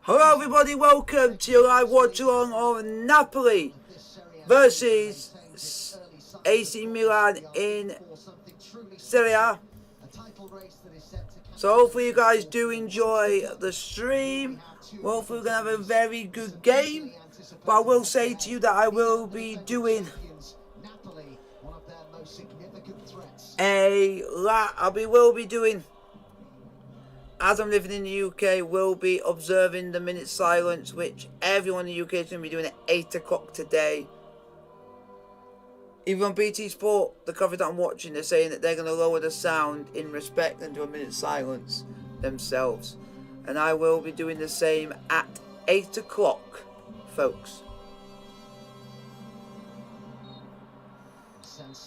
Hello everybody, welcome to your live watch along of Napoli versus AC Milan in Serie A. So hopefully you guys do enjoy the stream. Hopefully we're going to have a very good game. But I will say to you that I will be doing as I'm living in the UK, will be observing the minute silence, which everyone in the UK is going to be doing at 8 o'clock today. Even on BT Sport, the coverage that I'm watching, they're saying that they're going to lower the sound in respect and do a minute silence themselves. And I will be doing the same at 8 o'clock, folks.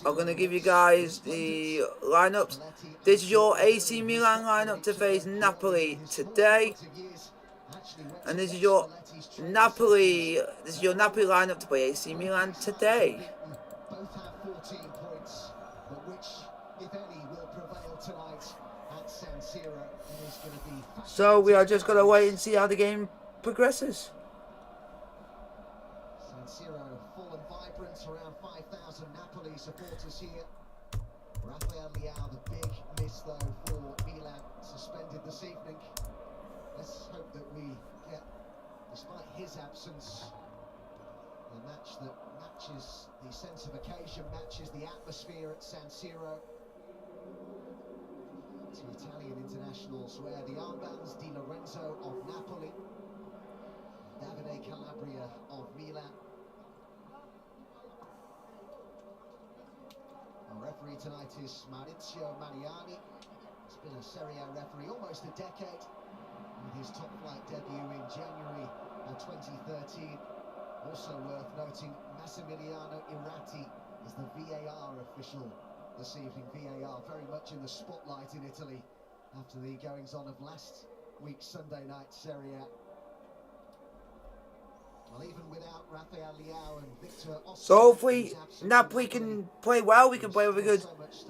I'm going to give you guys the lineups. This is your AC Milan lineup to face Napoli today. And this is your Napoli lineup to play AC Milan today. Both have 14 points, but which, if any, will prevail tonight at San Siro is going to be... So we are just going to wait and see how the game progresses. San Siro full and vibrant, around 5,000 Napoli supporters here. Rafael Leao, the big miss though for Milan, suspended this evening. Let's hope that we get, despite his absence, a match that matches the sense of occasion, matches the atmosphere at San Siro. Two Italian internationals wear the armbands, Di Lorenzo of Napoli, Davide Calabria of Milan. Our referee tonight is Maurizio Mariani. He's been a Serie A referee almost a decade, with his top flight debut in January 2013. Also worth noting, Massimiliano Irrati is the VAR official this evening. VAR very much in the spotlight in Italy after the goings-on of last week's Sunday night Serie A. Well, even without Rafael Leao and Victor Osimhen, so hopefully Napoli can play well. We can play with a good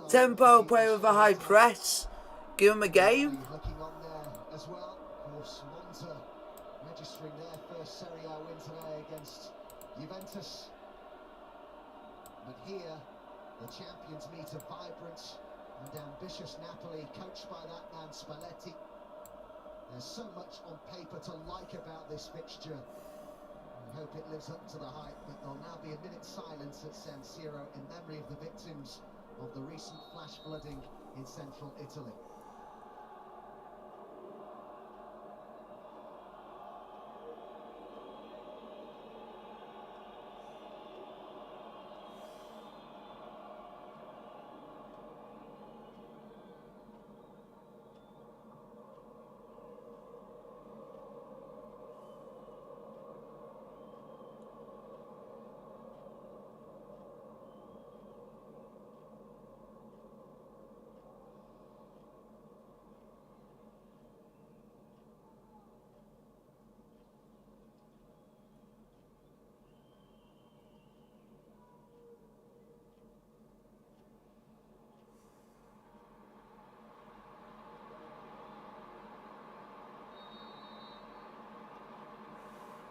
tempo, play with a high press, give them a game. Looking on there as well. Of course, Monza registering their first Serie A win today against Juventus. But here, the champions meet a vibrant and ambitious Napoli, coached by that man Spalletti. There's so much on paper to like about this fixture. I hope it lives up to the hype, but there'll now be a minute's silence at San Siro in memory of the victims of the recent flash flooding in central Italy.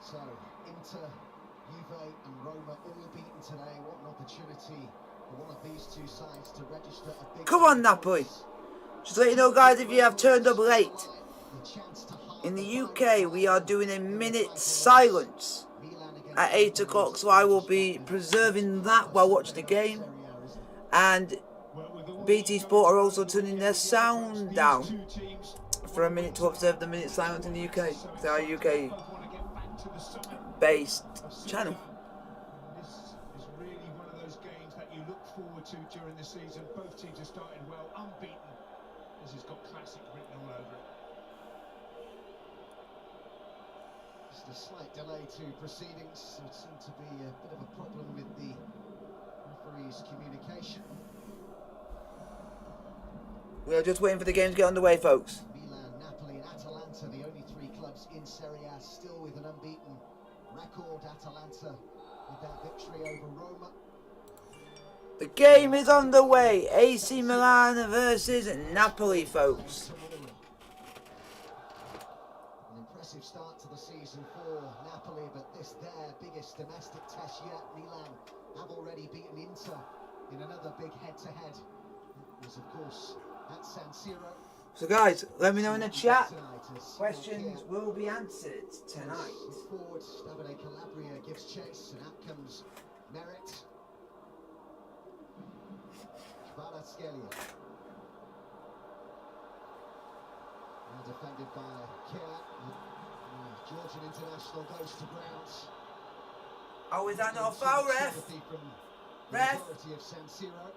So, Inter, Juve and Roma all beaten today. What an opportunity for one of these two sides to register a big... Come on, Napoli. Just to let you know, guys, if you have turned up late, in the UK, we are doing a minute silence at 8 o'clock, so I will be preserving that while watching the game. And BT Sport are also turning their sound down for a minute to observe the minute silence in the UK. It's our UK based channel. This is really one of those games that you look forward to during the season. Both teams have started well, unbeaten. This has got classic written all over it. Just a slight delay to proceedings. There seemed to be a bit of a problem with the referee's communication. We are just waiting for the game to get underway, folks. Milan, Napoli and Atalanta, the only three clubs in Serie A still with an unbeaten record. Atalanta with that victory over Roma. The game is underway. AC Milan versus Napoli, folks. impressive start to the season for Napoli, but this their biggest domestic test yet. Milan have already beaten Inter in another big head-to-head. It was, of course, at San Siro. So guys, let me know in the chat. Questions will be answered tonight. Forward, Davide Calabria gives chase, and out comes Merit. Kvaratskhelia. Now defended by Kier. Georgian international goes to ground. Oh, is that not a foul, ref? Ref? Of San Siro.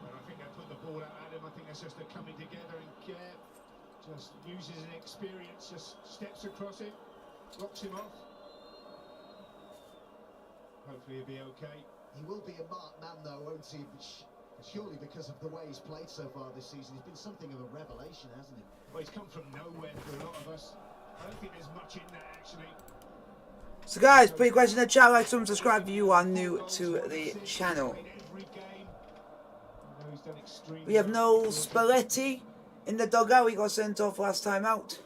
Well, I think they put the ball out at him. I think that's just a coming together, and Kier just uses his experience, just steps across him, blocks him off. Hopefully he'll be okay. He will be a marked man though, won't he? Surely because of the way he's played so far this season. He's been something of a revelation, hasn't he? Well, he's come from nowhere for a lot of us. I don't think there's much in that, actually. So guys, put your question in the chat, like, subscribe if you are new to the channel. We have no Spalletti in the dugout. He got sent off last time out.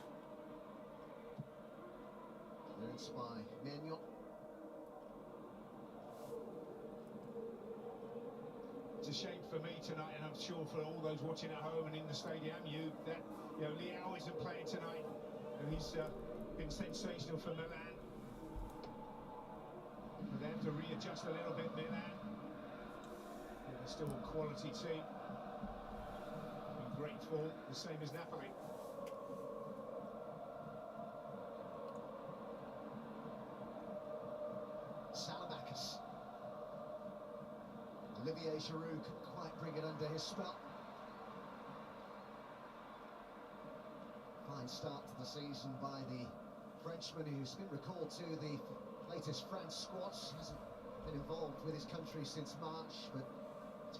Clearance by Manuel. It's a shame for me tonight, and I'm sure for all those watching at home and in the stadium, that Leao isn't playing tonight, and he's been sensational for Milan. But they have to readjust a little bit, Milan. Yeah, they're still a quality team. In great form, the same as Napoli. Salamakis. Olivier Giroud couldn't quite bring it under his spell. Fine start to the season by the Frenchman, who's been recalled to the latest France squad. Hasn't been involved with his country since March, but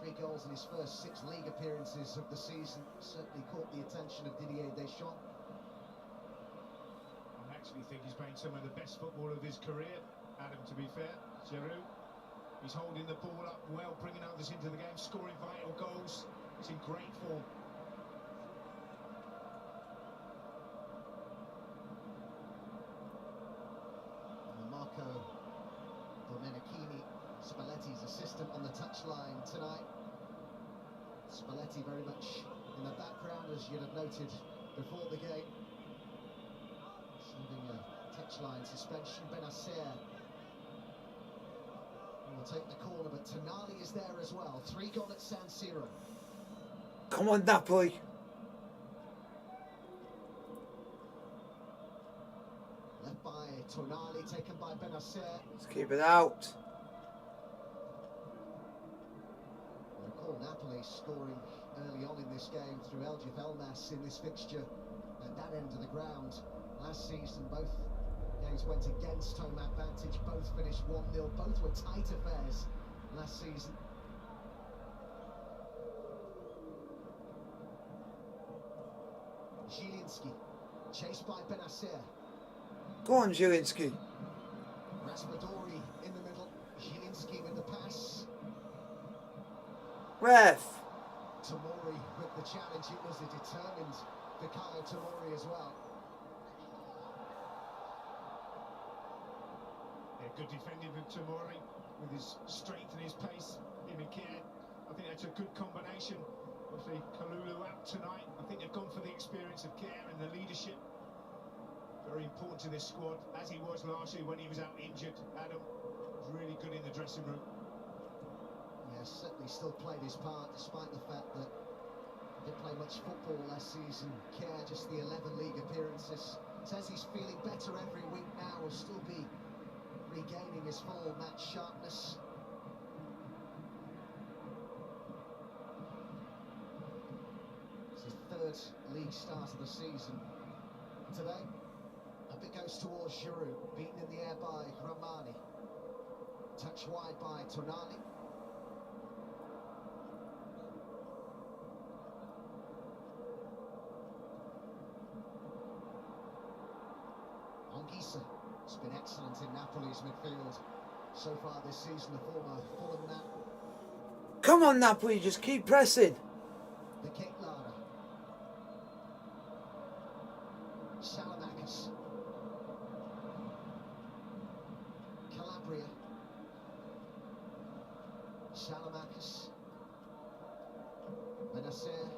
3 goals in his first 6 league appearances of the season certainly caught the attention of Didier Deschamps. I actually think he's playing some of the best football of his career, Adam, to be fair. Giroud, he's holding the ball up well, bringing others into the game, scoring vital goals. He's in great form. Marco Domenichini, Spalletti's assistant on the touchline tonight. Spalletti very much in the background, as you'd have noted before the game. Serving a touchline suspension. Benacer will take the corner, but Tonali is there as well. 3 gone at San Siro. Come on, Napoli. Left by Tonali, taken by Benacer. Let's keep it out. Recall Napoli scoring early on in this game through Eljif Elmas in this fixture at that end of the ground. Last season, both games went against home advantage, both finished 1-0, both were tight affairs last season. Zielinski, chased by Benacer. Go on, Zielinski. Raspadori in the middle, Zielinski with the pass. Ref. Tomori with the challenge. It was a determined Fikayo Tomori as well. Yeah, good defending from Tomori with his strength and his pace. Him and Kier, I think that's a good combination. Obviously, Kalulu out tonight. I think they've gone for the experience of Kier and the leadership. Very important to this squad, as he was last year when he was out injured. Adam was really good in the dressing room. Yeah, certainly still played his part, despite the fact that he didn't play much football last season. Kier, just the 11 league appearances. Says he's feeling better every week now. Will still be regaining his full match sharpness. It's his 3rd league start of the season. Today, up it goes towards Giroud, beaten in the air by Ramani. Touch wide by Tonali. Anguissa has been excellent in Napoli's midfield so far this season, the former Fulham man. Come on, Napoli, just keep pressing. The Kate Lara. Salamakis. Milanese. Calabria. Salamakis. Benacer.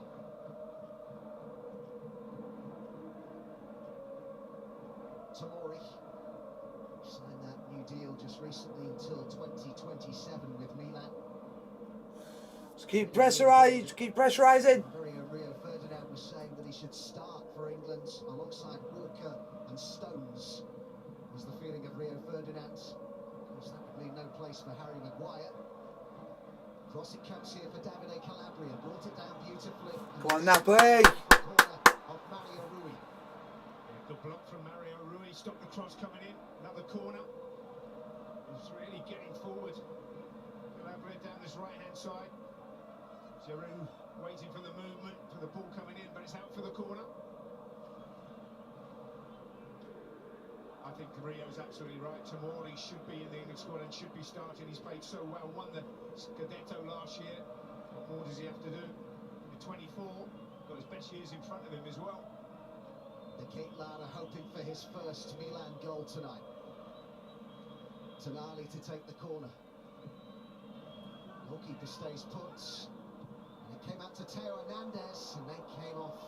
Tomori signed that new deal just recently until 2027 with Milan. Just keep pressurising, keep pressurising. Rio Ferdinand was saying that he should start for England alongside Walker and Stones. Was the feeling of Rio Ferdinand. Of course, that would mean no place for Harry Maguire. Cross it comes here for Davide Calabria, brought it down beautifully. Come on, Napoli. Corner of Mario Rui. Good block from Mario Rui. Stop the cross coming in. Another corner. He's really getting forward. Calabria down this right-hand side. Giroud waiting for the movement, for the ball coming in, but it's out for the corner. I think Rio's absolutely right. Tomori should be in the England squad and should be starting. He's played so well. Won the Scudetto last year. What more does he have to do? At 24, got his best years in front of him as well. The Lana hoping for his first Milan goal tonight. Tonali to take the corner. Goalkeeper stays put. And it came out to Teo Hernandez, and they came off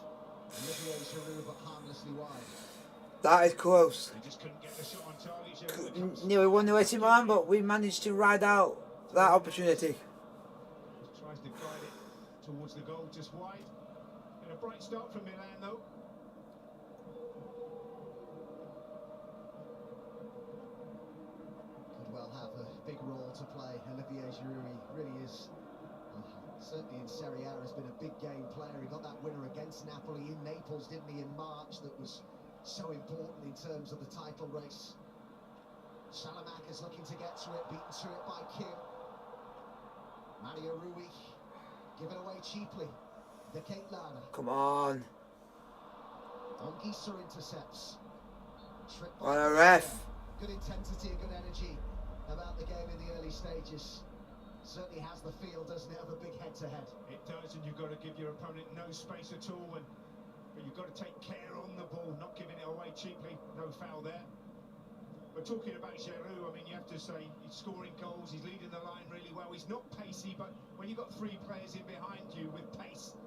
Olivier Giroud, but harmlessly wide. That is close. They just couldn't get the shot on target. Giroud Nearly won the AC Milan, but we managed to ride out that opportunity. just tries to guide it towards the goal, just wide. And a bright start from Milan, though. Could well have a big role to play. Olivier Giroud really is, certainly in Serie A, has been a big game player. He got that winner against Napoli in Naples, didn't he, in March? That was so important in terms of the title race. Salamakis looking to get to it, beaten to it by Kim. Mario Rui given away cheaply. The Lana. Come on. Ongisa intercepts. Tripped by What a ref. Good intensity and good energy about the game in the early stages. Certainly has the feel, doesn't it, of a big head-to-head. It does, and you've got to give your opponent no space at all. But you've got to take care on the ball, not giving it away cheaply. No foul there. But talking about Giroud, I mean, you have to say he's scoring goals, he's leading the line really well. He's not pacey, but when you've got three players in behind you with pace,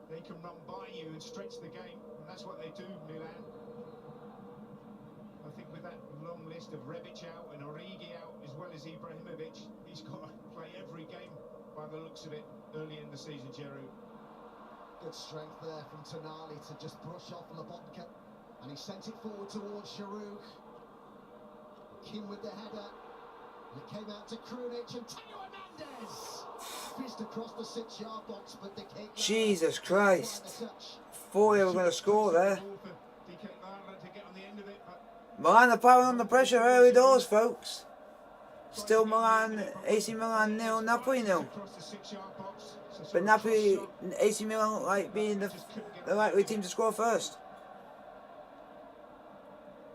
they can run by you and stretch the game, and that's what they do, Milan. I think with that long list of Rebic out and Origi out, as well as Ibrahimovic, he's got to play every game by the looks of it early in the season, Giroud. Good strength there from Tonali to just brush off Lobotka, and he sent it forward towards Giroud. Kim with the header, and it came out to Krunic, and Teo Hernandez fizzed across the 6-yard box, but the Jesus Christ. Thought they were going to score there. Milan are piling on the pressure early doors, folks. Still Milan, AC Milan 0, Napoli 0. But Napoli, AC Milan look like being the likely team to score first.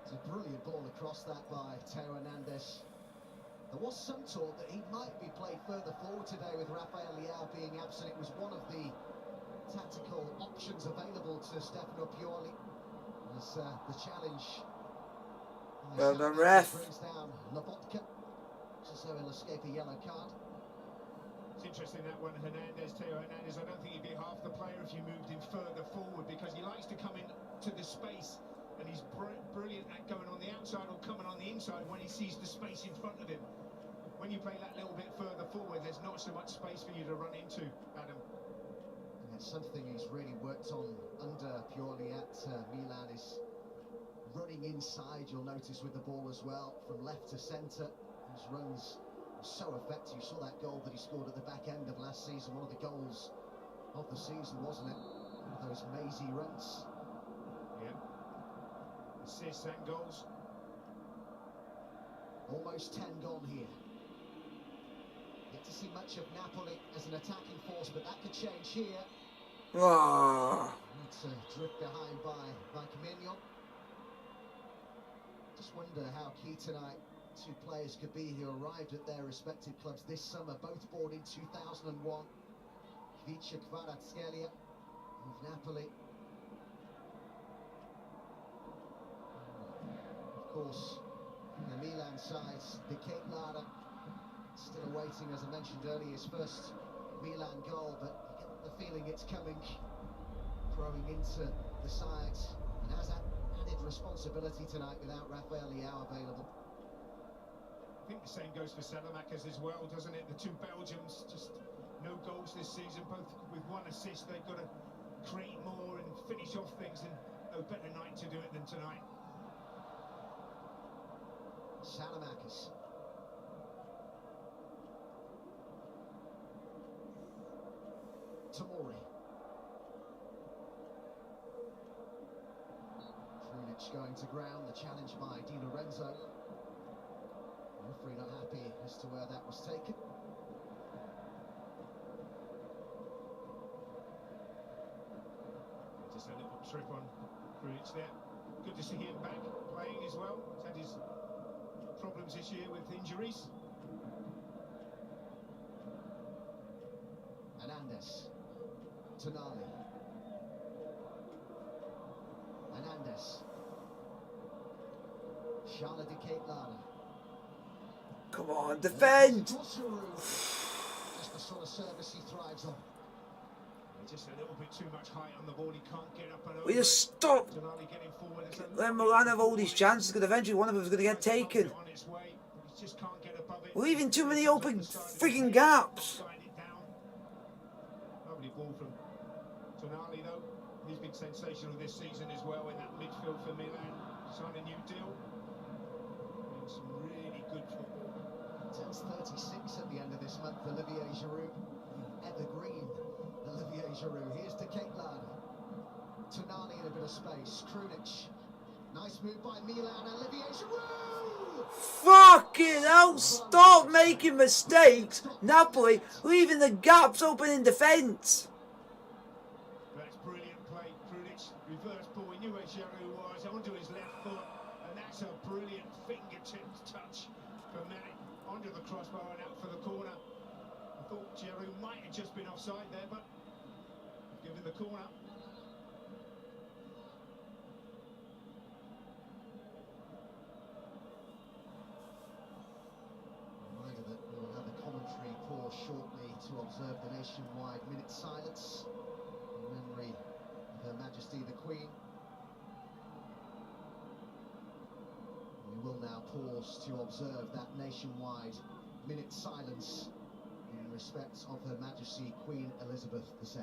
It's a brilliant ball across that by Teo Hernandez. There was some talk that he might be played further forward today with Rafael Leao being absent. It was one of the tactical options available to Stefano Pioli. As the challenge. Well done, ref. Brings down Lobotka, so he'll escape a yellow card. It's interesting that one, Hernandez, Teo Hernandez. I don't think he'd be half the player if you moved him further forward, because he likes to come in to the space, and he's brilliant at going on the outside or coming on the inside when he sees the space in front of him. When you play that little bit further forward, there's not so much space for you to run into, Adam. And that's something he's really worked on under Pioli at Milan, is running inside. You'll notice with the ball as well, from left to centre. His runs were so effective. You saw that goal that he scored at the back end of last season, one of the goals of the season, wasn't it? One of those mazy runs. Yeah. Assists and goals. Almost 10 gone here. Yet to see much of Napoli as an attacking force, but that could change here. Oh. That's a drift behind by Camino. Just wonder how key tonight two players could be who arrived at their respective clubs this summer, both born in 2001. Ivica Kvaratskhelia of Napoli, course, the Milan side, A.C Milan, still awaiting, as I mentioned earlier, his first Milan goal, but you get the feeling it's coming, growing into the side, and has that added responsibility tonight without Rafael Leao available. I think the same goes for Salamakers as well, doesn't it? The two Belgians, just no goals this season, both with one assist. They've got to create more and finish off things, and no better night to do it than tonight. Salamakers. Tamori. Krunic going to ground, the challenge by Di Lorenzo. Referee not happy as to where that was taken. Just a little trip on Krunic there. Good to see him back playing as well. He's had his problems this year with injuries. Hernandez. Tonali. Hernandez. Charles A.C Milan. Come on, defend! Just the sort of service he thrives on. Just a little bit too much height on the ball. He can't get up and over. We just stop. Tonali getting forward. Let Milan have all these chances, because eventually one of them is going to get taken. On its way, but he just can't get above it. We're leaving too many open freaking gaps. Lovely ball from Tonali though. He's been sensational this season as well in that midfield for Milan. Signed a new deal. And some really good football. Turns 36 at the end of this month, Olivier Giroud. Evergreen, Olivier Giroud. Here's A.C Milan. Tonali in a bit of space. Krunic. Nice move by Milan. Olivier Giroud! Fucking hell, stop making mistakes. Napoli leaving the gaps open in defence. That's brilliant play. Krunic, reverse ball. He knew where Giroud was. Onto his left foot. And that's a brilliant fingertips touch for Manet. Onto the crossbar and out for the corner. I thought Giroud might have just been offside there, but given the corner. Reminder that we will have a commentary pause shortly to observe the nationwide minute silence in memory of Her Majesty the Queen. We will now pause to observe that nationwide minute silence in respect of Her Majesty Queen Elizabeth II.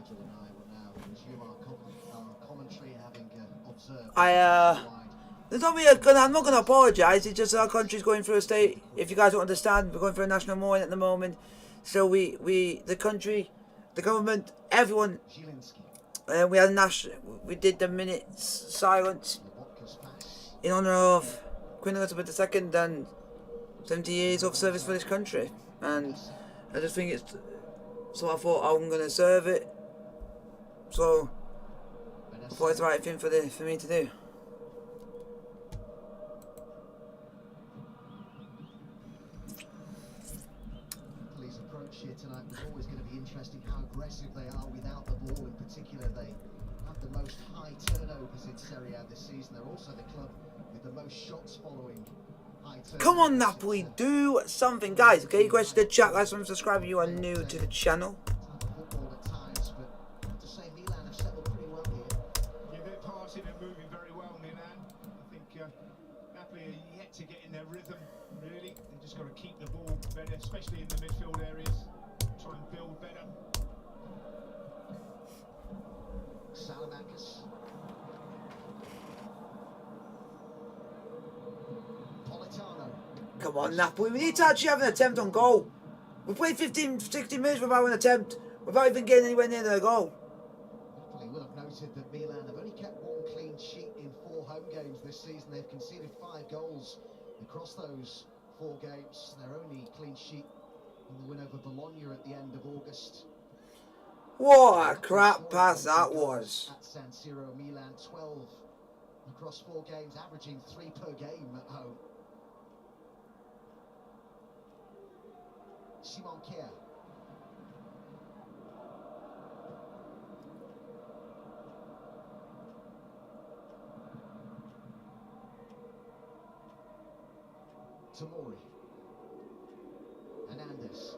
Nigel and I will now resume our commentary, having observed. There's not really I'm not gonna apologise. It's just our country's going through a state. If you guys don't understand, we're going through a national mourning at the moment. So the country, the government, everyone. We had we did the minute's silence in honour of Queen Elizabeth II and 70 years of service for this country. And I just think it's. So I thought I'm gonna serve it. So I thought it's the right thing for me to do. Napoli's approach here tonight was always going to be interesting. How aggressive they are without the ball, in particular. They have the most high turnovers in Serie A this season. They're also the club with the most shots following high turnovers. Come on, Napoli, do something, guys. Okay, question to chat, like, subscribe if you are new to the channel. Football at times, but I have to say Milan have settled pretty well here. Napoli are yet to get in their rhythm, really. They've just got to keep the ball better, especially in the midfield areas. Try and build better. Salamakis. Politano. Come on, Napoli. We need to actually have an attempt on goal. We played 15, 16 minutes without an attempt, without even getting anywhere near their goal. Napoli will have noted that Milan have only kept one clean sheet in 4 home games this season. They've conceded 5 goals across those 4 games. Their only clean sheet in the win over Bologna at the end of August. What a crap pass that was. At San Siro, Milan 12 across 4 games, averaging 3 per game at home. Simon Kjær. Tomori. Hernandez.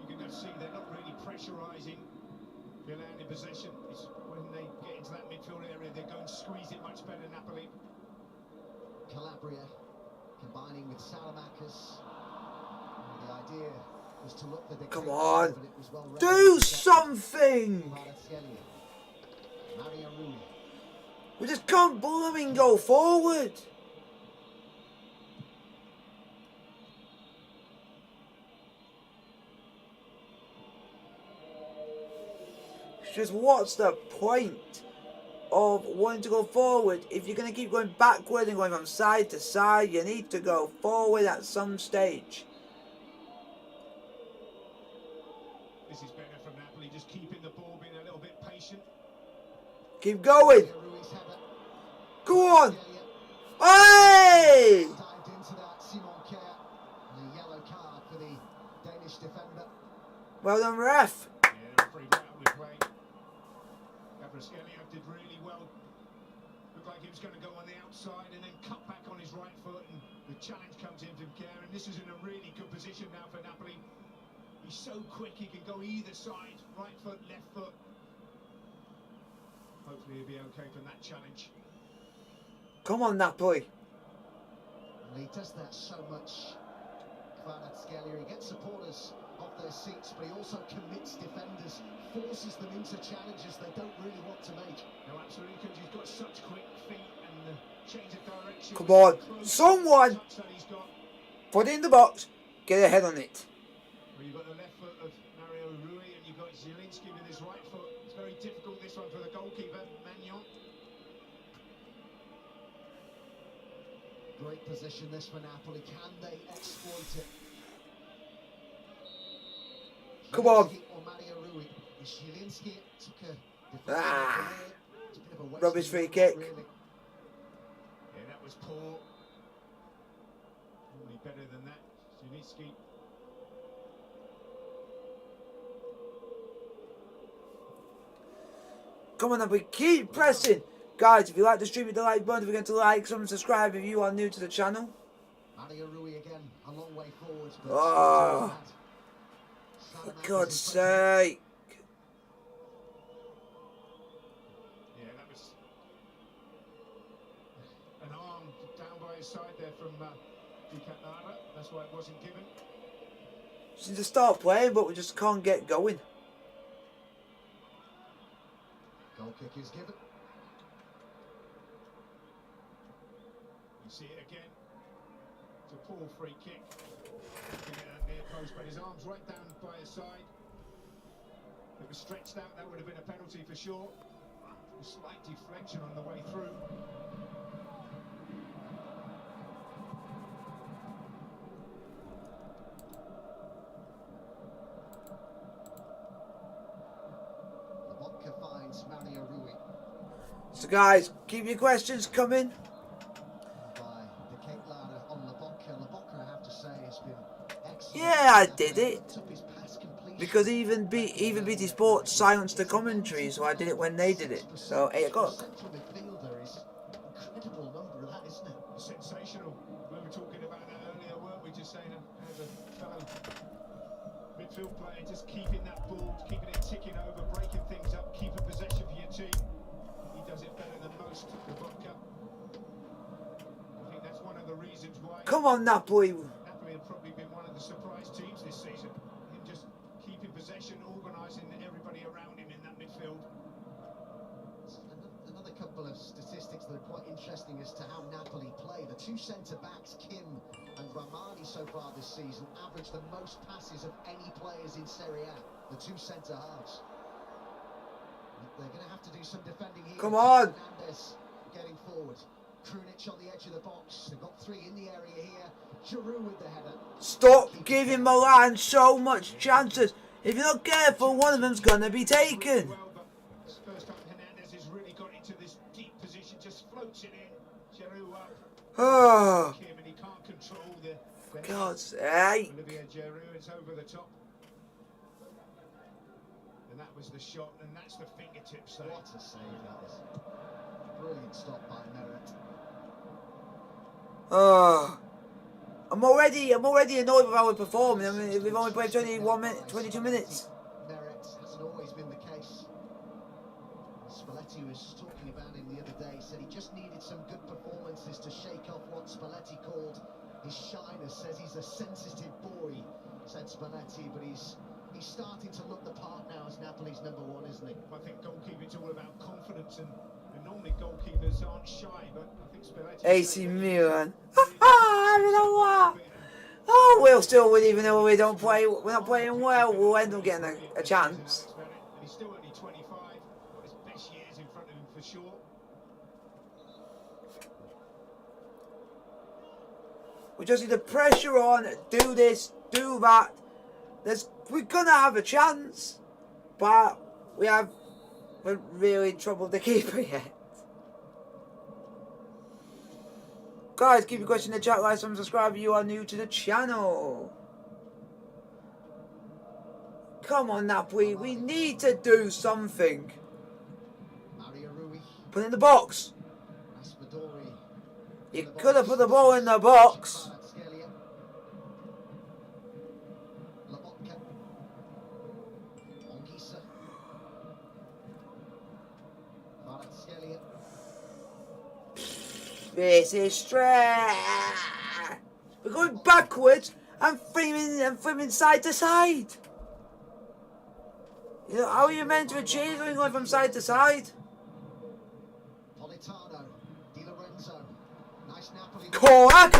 You can see they're not really pressurising Milan in possession. It's when they get into that midfield area, they're going to squeeze it much better, Napoli. Calabria combining with Salamakis. The idea was to look for the Come on. but it was well Do something! Mario Rui. We just can't blooming go forward. It's just what's the point of wanting to go forward if you're going to keep going backward and going from side to side? You need to go forward at some stage. This is better from Napoli, just keeping the ball, being a little bit patient. Keep going. Go on. Hey! Dived into that, Simon Kjær. And a yellow card for the Danish defender. Well done, ref. Yeah, the referee went out with play. Gavraskelia did really well. Looked like he was going to go on the outside and then cut back on his right foot, and the challenge comes in from Kjær, and this is in a really good position now for Napoli. He's so quick, he can go either side, right foot, left foot. Hopefully he'll be okay from that challenge. Come on, Napoli. And he does that so much. Kvaratskhelia, he gets supporters off their seats, but he also commits defenders, forces them into challenges they don't really want to make. No, absolutely, because he's got such quick feet and the change of direction. Come on, someone put it in the box. Get a head on it. Well, you've got the left foot of Mario Rui, and you've got Zielinski with his right foot. It's very difficult, this one, for the goalkeeper, Magnon. Great position this for Napoli. Can they exploit it? Come on. Or Mario Rui. Zielinski took a it's a bit of a waste Rubbish of free time, kick. really. Yeah, that was poor. Normally better than that. Zielinski. Come on, Napoli. Keep pressing. Guys, if you like the stream, hit the like button. Don't forget to like, subscribe if you are new to the channel. Mario Rui again, a long way forward. But Oh, for God's sake. Yeah, that was an arm down by his side there from Dikatnara. That's why it wasn't given. Just need to start playing, but we just can't get going. Goal kick is given. You see it again. It's a poor free kick. Looking at that near post, but his arm's right down by his side. If it was stretched out, that would have been a penalty for sure. A slight deflection on the way through. Vodka finds Mario Rui. So guys, keep your questions coming. By the Kate Lara on Labocca. Labocca, I have to say, has been excellent. Yeah, I did it. Took his pass completion. Because even BT Sports silenced the commentary, so I did it when they did it. So 8 o'clock. Central midfielder is incredible number, that isn't it? Sensational. We were talking about that earlier, weren't we? Just saying, as a fellow midfield player, just keeping that ball, keeping it ticking over, breaking things up, keeping possession for your team. He does it better than most. Come on, Napoli. Napoli have probably been one of the surprise teams this season. Him just keeping possession, organising everybody around him in that midfield. Another couple of statistics that are quite interesting as to how Napoli play. The two centre-backs, Kim and Ramani, so far this season, average the most passes of any players in Serie A. The two centre-halves. They're going to have to do some defending here. Come on. Hernandez getting forward. Krunic on the edge of the box. They've got three in the area here. Giroud with the header. Stop giving Milan so much chances. If you're not careful, one of them's going to be taken. Well, but first time Hernandez has really got into this deep position, just floats it in. Giroud up. Oh, Kim, and he can't control the God's sake. Olivier Giroud, it's over the top. And that was the shot, and that's the fingertip save. What a save that is. Brilliant stop by Merritt. Oh, I'm already annoyed with how we're performing. I mean, we've only played 22 minutes. Merritt hasn't always been the case. Spalletti was talking about him the other day, said he just needed some good performances to shake off what Spalletti called his shyness. Says he's a sensitive boy, said Spalletti, but he's starting to look the part now as Napoli's number one, isn't he? I think goalkeeping's all about confidence, and normally goalkeepers aren't shy, but I think Spalletti... A.C Milan. Oh, we'll still win even though we're not playing well. We'll end up getting a chance. And he's still only 25, got his best years in front of him for sure. We just need the pressure on, do this, do that. We're gonna have a chance, but we're really troubled the keeper yet. Guys, keep your question in the chat, like, subscribe if you are new to the channel. Come on, Napoli, we need to do something. Mario Rui, Put it in the box. Raspadori. You could have put the ball in the box. Lobotka. Ongisa. Kvaratskhelia. This is stress. We're going backwards and flipping side to side. You know, how are you meant to achieve going from side to side? Politano. Di Lorenzo. Nice Napoli. Come on!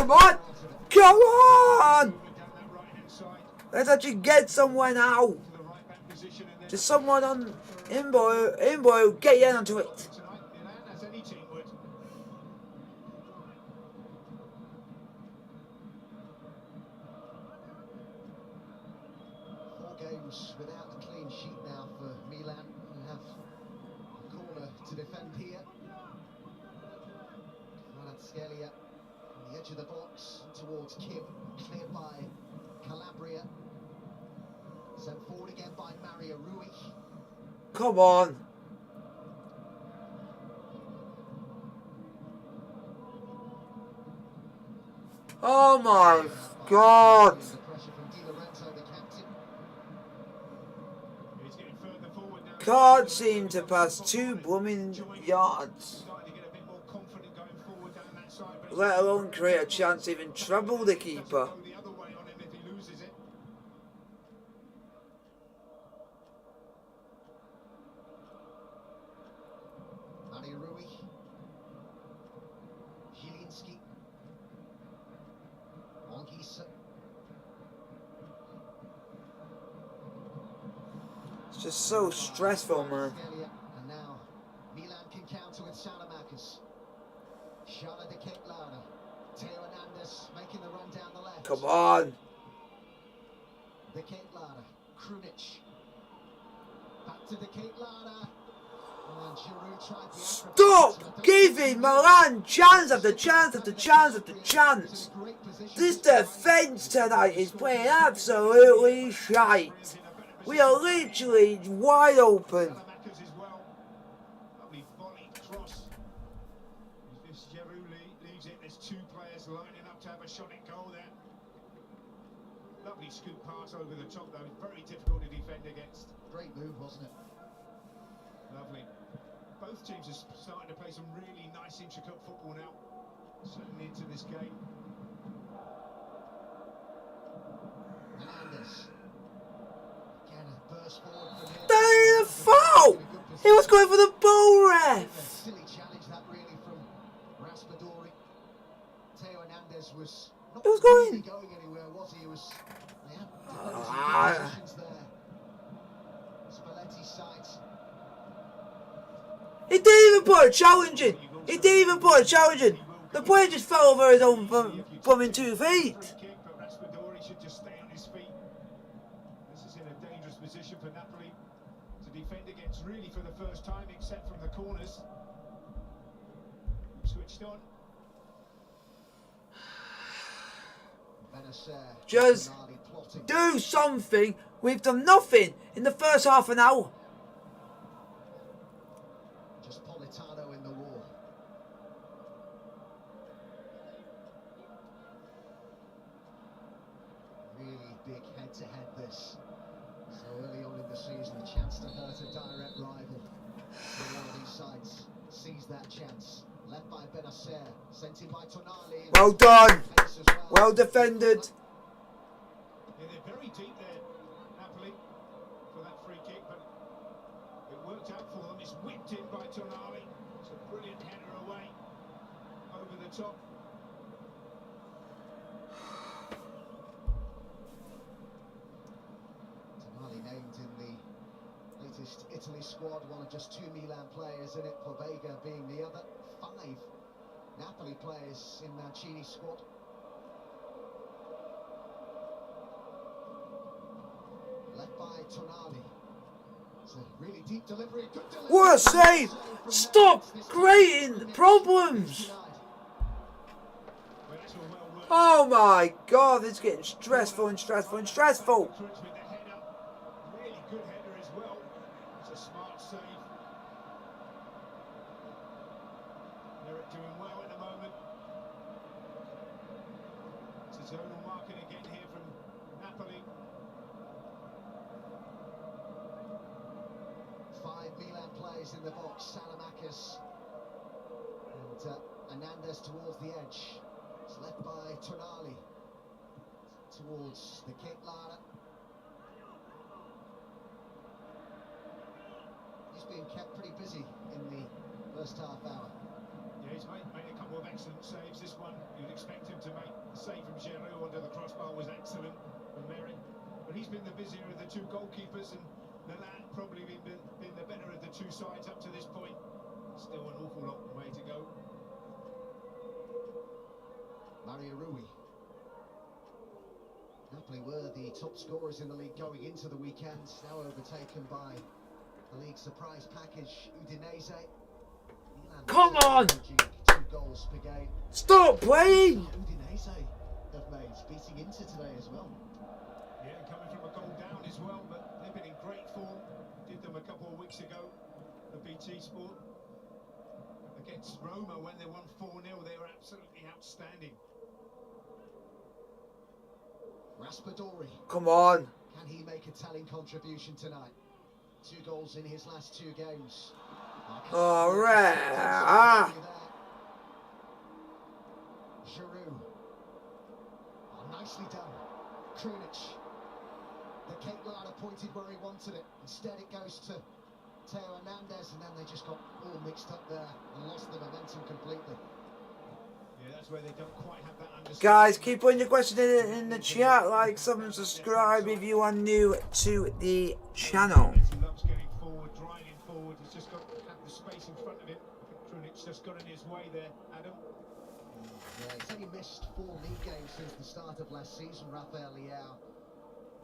Come on! Down that right-hand side Let's actually get somewhere now. to the right-back position, and then Just someone on Imbo, get you onto it. tonight, Milan, as any team would. Four games without a clean sheet now for Milan, who have a corner to defend here. Kvaratskhelia on the edge of the box towards Kim, cleared by Calabria. Sent forward again by Mario Rui. Come on. Oh my God. The pressure from Di Lorenzo, the captain. He's getting further forward now. Can't seem to pass 2 blooming yards. Starting to get a bit more confident going forward down that side, but Let alone create a chance to even trouble the keeper. go the other way on him if he loses it. Mario Rui. Zielinski. Ongisa. It's just so stressful, man. And now Milan can counter with Salamakis. Shala de Ketlana. Teo Hernandez making the run down the left. Come on. De Ketlana. Krunic. Back to De Ketlana. And Giroud tried the Stop giving Milan chance after chance after chance after chance. This defence tonight is playing absolutely shite. We are literally wide open. Salamakis as well. Lovely volley cross. If Giroud leaves it, there's 2 players lining up to have a shot at goal there. Lovely scoop pass over the top though. Very difficult to defend against. Great move, wasn't it? Lovely. Both teams are starting to play some really nice, intricate football now. Certainly into this game. Hernandez. Again, a burst forward from him. That ain't a foul! He was going for the ball, A ref! silly challenge that really from Raspadori. Theo Hernandez was not It was really going. going anywhere, was he? He was, yeah, Ah. defending some good positions there. Spalletti's sight. He didn't even put a challenge in. He didn't even put a challenge in. The player just fell over his own bumming 2 feet. Free kick, but Raspadori should just stay on his feet. This is in a dangerous position for Napoli to defend against, really for the first time, except from the corners. Switched on. Just do something. We've done nothing in the first half an hour. Just Politano in the wall. Really big head-to-head this. So early on in the season, a chance to hurt a direct rival. So one of these sides sees that chance. Led by Benacer, sent in by Tonali. Well done. Well defended. Yeah, they're very deep there, Napoli, for that free kick, but it worked out for them. It's whipped in by Tonali. It's a brilliant header away, over the top. Tonali named in the latest Italy squad, one of just 2 Milan players in it, Pobega being the other. 5 Napoli players in Mancini's squad. Led by Tonali. It's a really deep delivery. Good delivery. What a save! Stop creating problems! Oh my god, it's getting stressful and stressful and stressful. With the header, really good header as well. It's a smart save. They're doing well at the moment. It's a zonal marking again here from Napoli. 5 Milan players in the box. Salamakis and Hernandez towards the edge. It's led by Tonali towards the kick ladder. He's been kept pretty busy in the first half hour. Yeah, he's made a couple of excellent saves. This one, you'd expect him to make. The save from Giroud under the crossbar was excellent from Merrick. But he's been the busier of the 2 goalkeepers, and Milan probably been the better of the 2 sides up to this point. Still an awful long way to go. Mario Rui. Napoli were the top scorers in the league going into the weekend, now overtaken by the league surprise package Udinese. Milan Come on! 2 goals per game. Stop playing! Udinese have made, beating Inter today as well. Yeah, coming from a goal down as well, but they've been in great form. Did them a couple of weeks ago, the BT Sport. Against Roma when they won 4-0, they were absolutely outstanding. Raspadori. Come on. Can he make a telling contribution tonight? 2 goals in his last 2 games. All right. Giroud. Oh, nicely done. Krunic. The cake ladder pointed where he wanted it. Instead it goes to Theo Hernandez, and then they just got all mixed up there and lost the momentum completely. Yeah, that's where they don't quite have that understanding. Guys, keep putting your questions in the chat. Like, subscribe if you are new to the channel. He loves getting forward, driving forward. He's just got to have the space in front of him. I think Krunic's just got in his way there, Adam. Yeah, he's only missed 4 league games since the start of last season, Rafael Leao.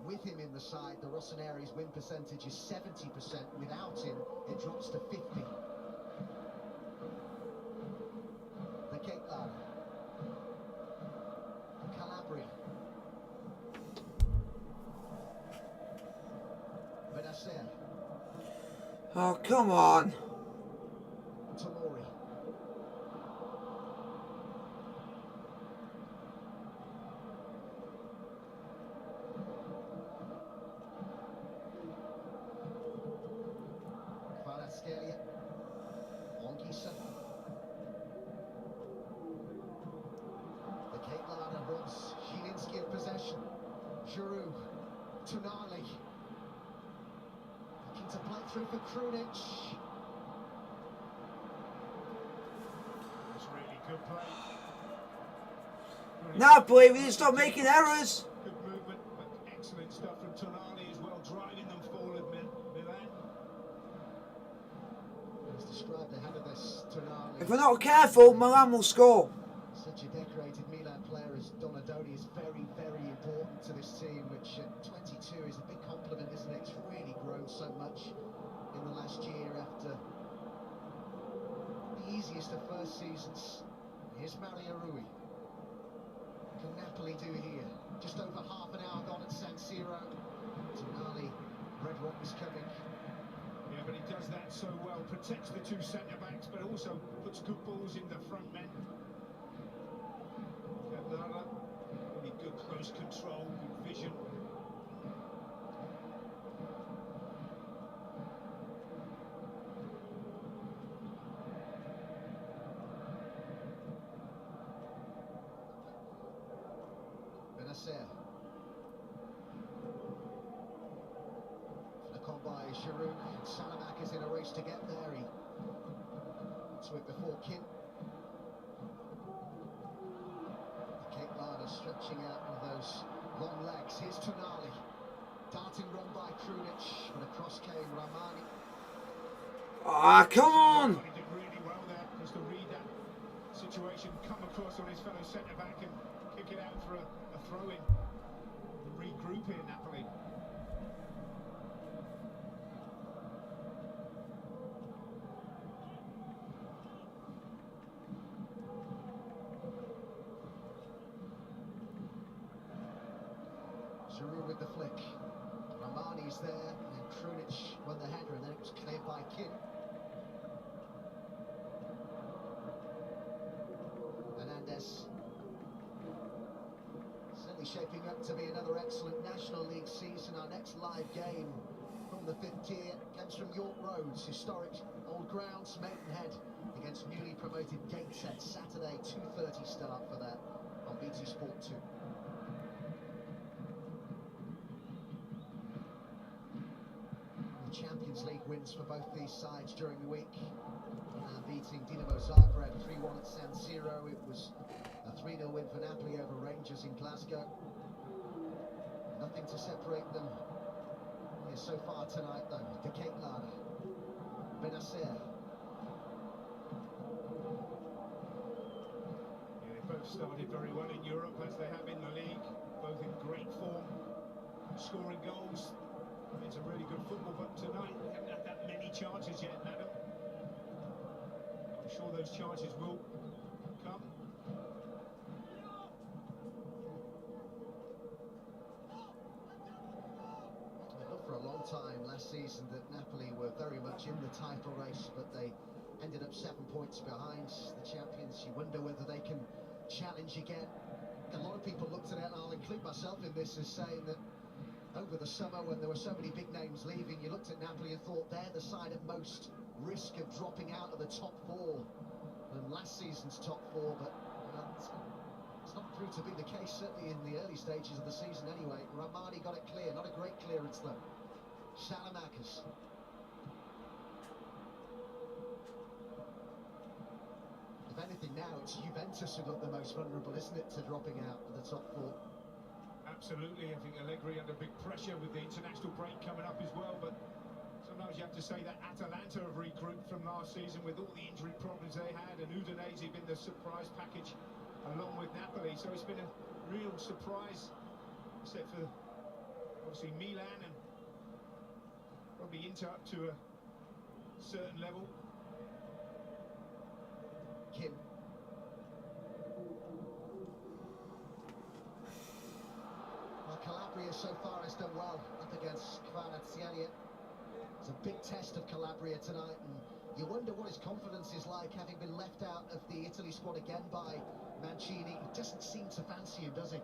With him in the side, the Rossoneri's win percentage is 70%. Without him, it drops to 50. The cake ladder. Calabria. Benacer. Oh, come on. Tomori. Kvaratskhelia. Ongisa. The cake ladder robs Zielinski of possession. Giroud. Tonali. Looking to play through for Krunic. That's really good play. Napoli, we need to stop making errors. Good movement, but excellent stuff from Tonali as well, driving them forward, Milan. As described ahead of this, Tonali. If we're not careful, Milan will score. Such a decorated Milan player as Donadoni is very, very important to this team, which at 22 is a big compliment, isn't it? It's really grown so much in the last year after the easiest of first seasons. Here's Mario Rui. What can Napoli do here? Just over half an hour gone at San Siro. Tonali read what was coming. Yeah, but he does that so well, protects the two centre-backs, but also puts good balls in the front men. Nala, really good close control, good vision. Benacer. Flick on by Giroud. Salamak is in a race to get there. He to it before Kim. Stretching out with those long legs. Here's Tonali. Darting run by Krunic, but across came Ramani. Ah, come on! He did really well there, just to read that situation, come across on his fellow centre-back and kick it out for a throw-in. Regroup here, Napoli. Giroud with the flick. Ramani's there, and then Krunic won the header, and then it was cleared by Kim. Hernandez. Certainly shaping up to be another excellent National League season. Our next live game from the 5th tier comes from York Roads, historic old grounds, Maidenhead, against newly promoted Gateshead. Saturday, 2:30 start for that on BT Sport 2. Champions League wins for both these sides during the week. Beating Dinamo Zagreb 3-1 at San Siro. It was a 3-0 win for Napoli over Rangers in Glasgow. Nothing to separate them here so far tonight, though. De Ketelaere. Benacer. Yeah, they both started very well in Europe, as they have in the league. Both in great form, scoring goals. It's a really good football, but tonight we haven't had that many chances yet, Adam. I'm sure those chances will come. It looked for a long time last season that Napoli were very much in the title race, but they ended up 7 points behind the champions. You wonder whether they can challenge again. A lot of people looked at it, and I'll include myself in this, as saying that over the summer, when there were so many big names leaving, you looked at Napoli and thought they're the side at most risk of dropping out of the top 4 than last season's top 4, but it's not proved to be the case, certainly in the early stages of the season anyway. Ramani got it clear, not a great clearance though. Salamakis. If anything now, it's Juventus who look the most vulnerable, isn't it, to dropping out of the top 4. Absolutely, I think Allegri under big pressure with the international break coming up as well, but sometimes you have to say that Atalanta have regrouped from last season with all the injury problems they had, and Udinese been the surprise package along with Napoli, so it's been a real surprise, except for obviously Milan and probably Inter up to a certain level. Kim. Calabria so far has done well up against Kvaratskhelia. It's a big test of Calabria tonight, and you wonder what his confidence is like, having been left out of the Italy squad again by Mancini. He doesn't seem to fancy him, does he?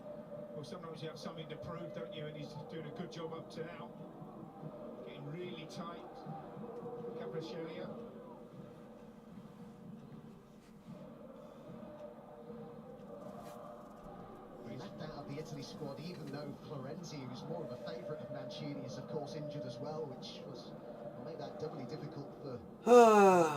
Well, sometimes you have something to prove, don't you? And he's doing a good job up to now. Getting really tight. Kvaratskhelia. Left out of the Italy Napoli squad, even though Florenzi, who's more of a favourite of Mancini, is of course injured as well, which will make that doubly difficult for...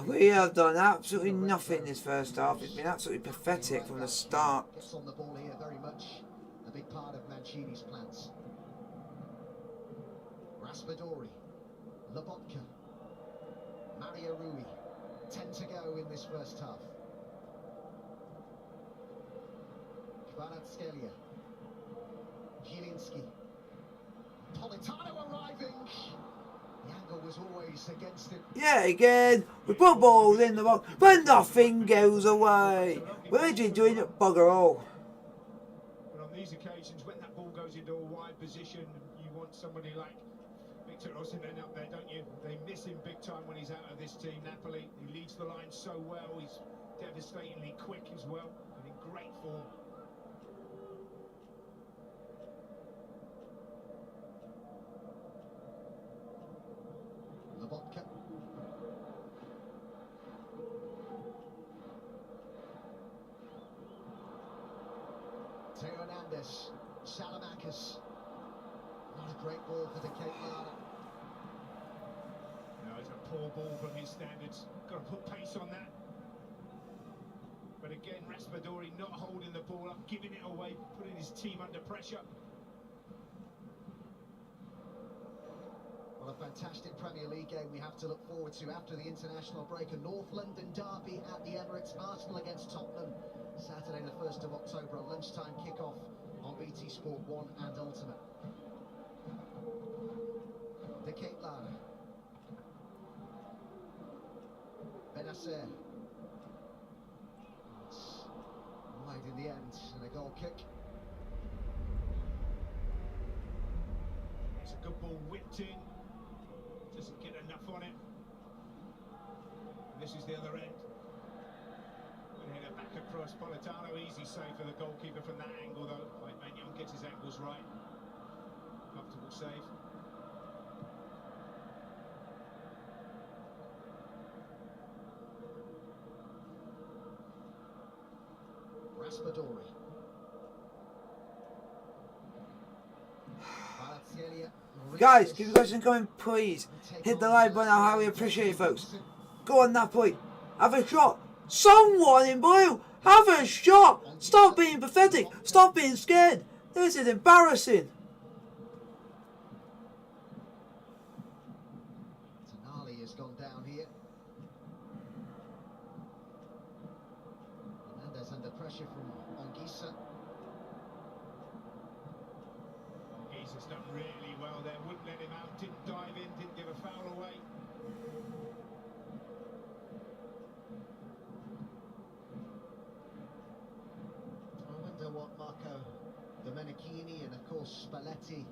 We have done absolutely nothing this first half. It's been absolutely pathetic from the start. Gets on the ball here, very much a big part of Mancini's plans. Raspadori, Lobotka, Mario Rui, 10 to go in this first half. Kvaratskhelia, Zielinski, Politano arriving. The angle was always against him. Yeah, again, we put balls in the box, but nothing goes away. We're just doing it bugger all. But on these occasions, when that ball goes into a wide position, you want somebody like Victor Osimhen up there, don't you? They miss him big time when he's out of this team. Napoli, he leads the line so well. He's devastatingly quick as well, and in great form. Lobotka. Theo Hernandez, Salamakis. Not a great ball for the Cape Verde. No, it's a poor ball from his standards. Got to put pace on that. But again, Raspadori not holding the ball up, giving it away, putting his team under pressure. What a fantastic Premier League game we have to look forward to after the international break. A North London derby at the Emirates. Arsenal against Tottenham. Saturday the 1st of October, a lunchtime kick-off on BT Sport 1 and Ultimate. De Ketelaere. Benacer. It's wide in the end, and a goal kick. It's a good ball whipped in. Doesn't get enough on it. And this is the other end. Header back across. Politano, easy save for the goalkeeper from that angle though. Maignan gets his angles right. Comfortable save. Raspadori. Kvaratskhelia. Guys, keep the question coming, please. Hit the like button, I highly appreciate it, folks. Go on, Napoli. Have a shot. Someone in blue, have a shot. Stop being pathetic. Stop being scared. This is embarrassing. Tonali has gone down here. Hernandez under pressure from Anguissa. Anguissa's done really well there. Wouldn't let him out. Didn't dive in. Didn't give a foul away. What Marco Domenichini and of course Spalletti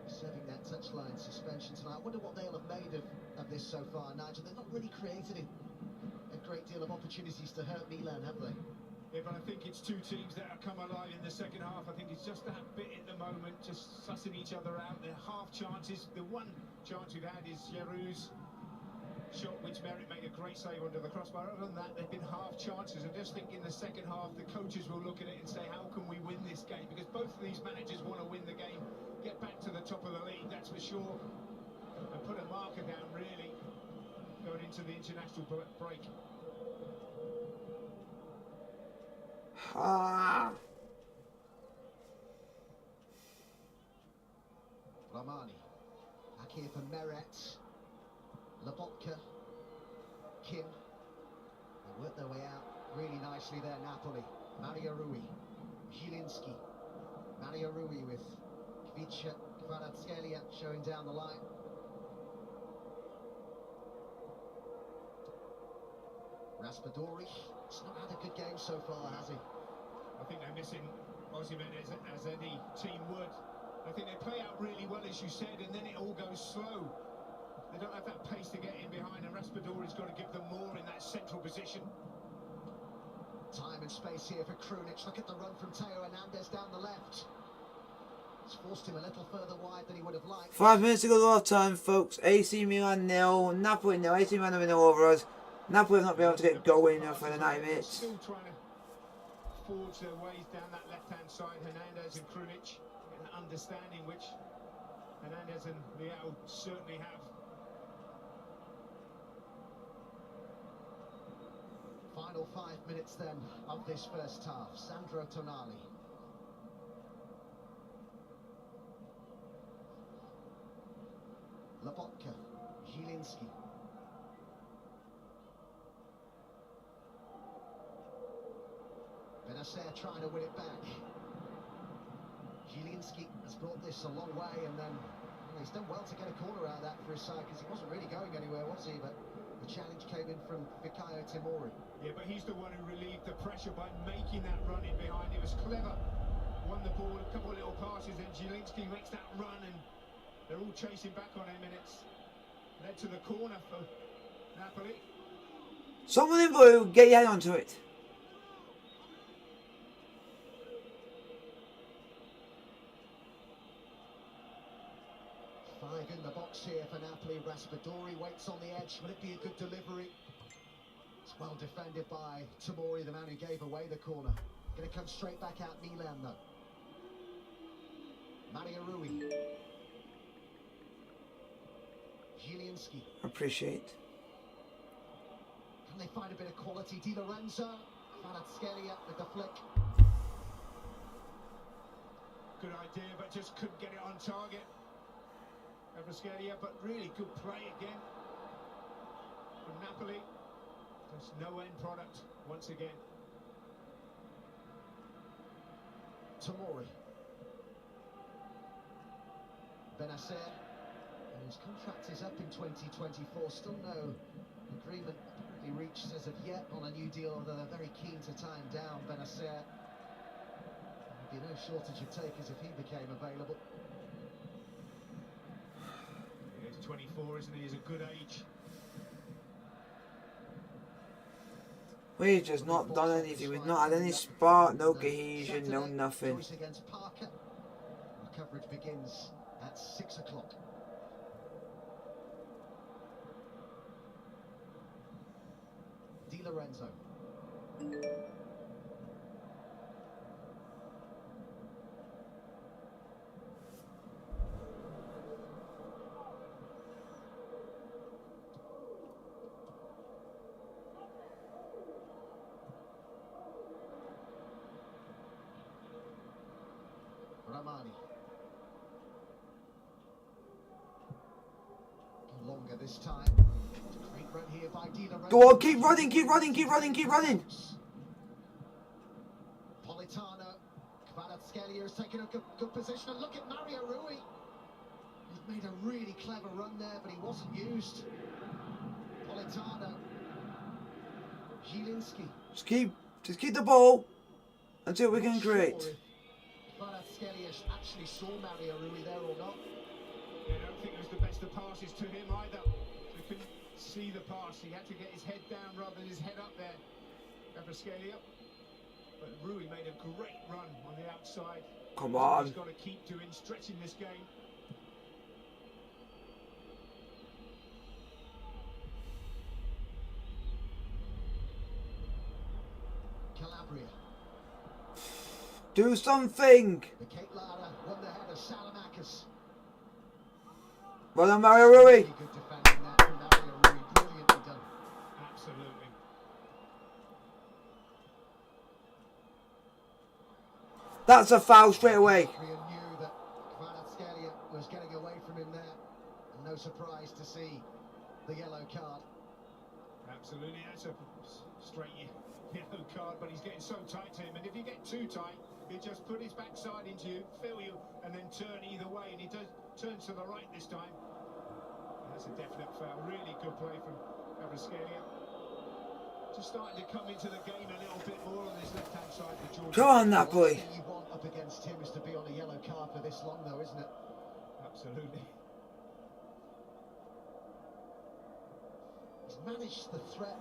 serving that touchline suspension tonight. I wonder what they'll have made of this so far, Nigel. They've not really created a great deal of opportunities to hurt Milan, have they? Yeah, but I think it's two teams that have come alive in the second half. I think it's just that bit at the moment, just sussing each other out. They're half chances. The one chance we've had is Giroud's shot, which Merritt made a great save under the crossbar. Other than that, they've been half chances. I just think in the second half, the coaches will look at it and say, how can we win this game? Because both of these managers want to win the game, get back to the top of the league, that's for sure, and put a marker down, really, going into the international break. Ramani. Back here for Merritt. Lobotka, Kim, they work their way out really nicely there, Napoli. Mario Rui, Zielinski, Mario Rui with Kvaratskhelia showing down the line. Raspadori, he's not had a good game so far, has he? I think they're missing Osimhen as any team would. I think they play out really well, as you said, and then it all goes slow. They don't have that pace to get in behind, and Raspadori's got to give them more in that central position. Time and space here for Krunic. Look at the run from Theo Hernandez down the left. It's forced him a little further wide than he would have liked. 5 minutes to go to half time, folks. AC Milan 0, Napoli 0. AC Milan have been all over us. Napoli have not been able to get going for the 90 minutes. Still trying to forged their ways down that left-hand side, Hernandez and Krunic, an understanding which Hernandez and Leao certainly have. Final 5 minutes then of this first half. Sandro Tonali. Lobotka. Zielinski. Benacer trying to win it back. Zielinski has brought this a long way, and then he's done well to get a corner out of that for his side, because he wasn't really going anywhere, was he? But the challenge came in from Fikayo Tomori. Yeah, but he's the one who relieved the pressure by making that run in behind. It was clever. Won the ball, a couple of little passes, then Zielinski makes that run, and they're all chasing back on him, and it's led to the corner for Napoli. Someone in blue, get your head onto it. Five in the box here for Napoli. Raspadori waits on the edge. Will it be a good delivery? It's well defended by Tomori, the man who gave away the corner. Going to come straight back out Milan, though. Mario Rui. Zielinski. Appreciate. Can they find a bit of quality? Di Lorenzo. Kvaratskhelia with the flick. Good idea, but just couldn't get it on target. Kvaratskhelia, but really good play again from Napoli. There's no end product once again. Tomori. Benacer, whose contract is up in 2024. Still no agreement apparently reached as of yet on a new deal, although they're very keen to tie him down. Benacer, there'd be no shortage of takers if he became available. Yeah, he's 24, isn't he? He's a good age. We've just not done anything. We've not had any spark, no cohesion, no nothing. Choice against Parker. The coverage begins at 6 o'clock. Di Lorenzo. Ramani. Longer this time. Great run here by Di Lorenzo. Go on, keep running, keep running, keep running, keep running. Politano. Kvaratskhelia has taken a good position. And look at Mario Rui. He's made a really clever run there, but he wasn't used. Politano. Zielinski. Just keep the ball until we can create. Sure if Kvaratskhelia actually saw Mario Rui there or not. Yeah, I don't think it was the best of passes to him either. He couldn't see the pass. He had to get his head down rather than his head up there. Kvaratskhelia. But Rui made a great run on the outside. Come on. He's got to keep doing, stretching this game. Calabria. Do something. The Kate Lara won the head of Salamakis. Well done, Mario Rui. Really good defending there from Mario Rui. Brilliantly done. Absolutely. That's a foul straight away. Calabria knew that Kvaratskhelia was getting away from him there. And no surprise to see the yellow card. Absolutely, that's a straight yellow card, but he's getting so tight to him, and if you get too tight, he'll just put his backside into you, feel you, and then turn either way, and he does turn to the right this time. That's a definite foul. Really good play from Kvaratskhelia. Just starting to come into the game a little bit more on this left-hand side for Georgia. Come on, Napoli. The last thing you want up against him is to be on a yellow card for this long, though, isn't it? Absolutely. He's managed the threat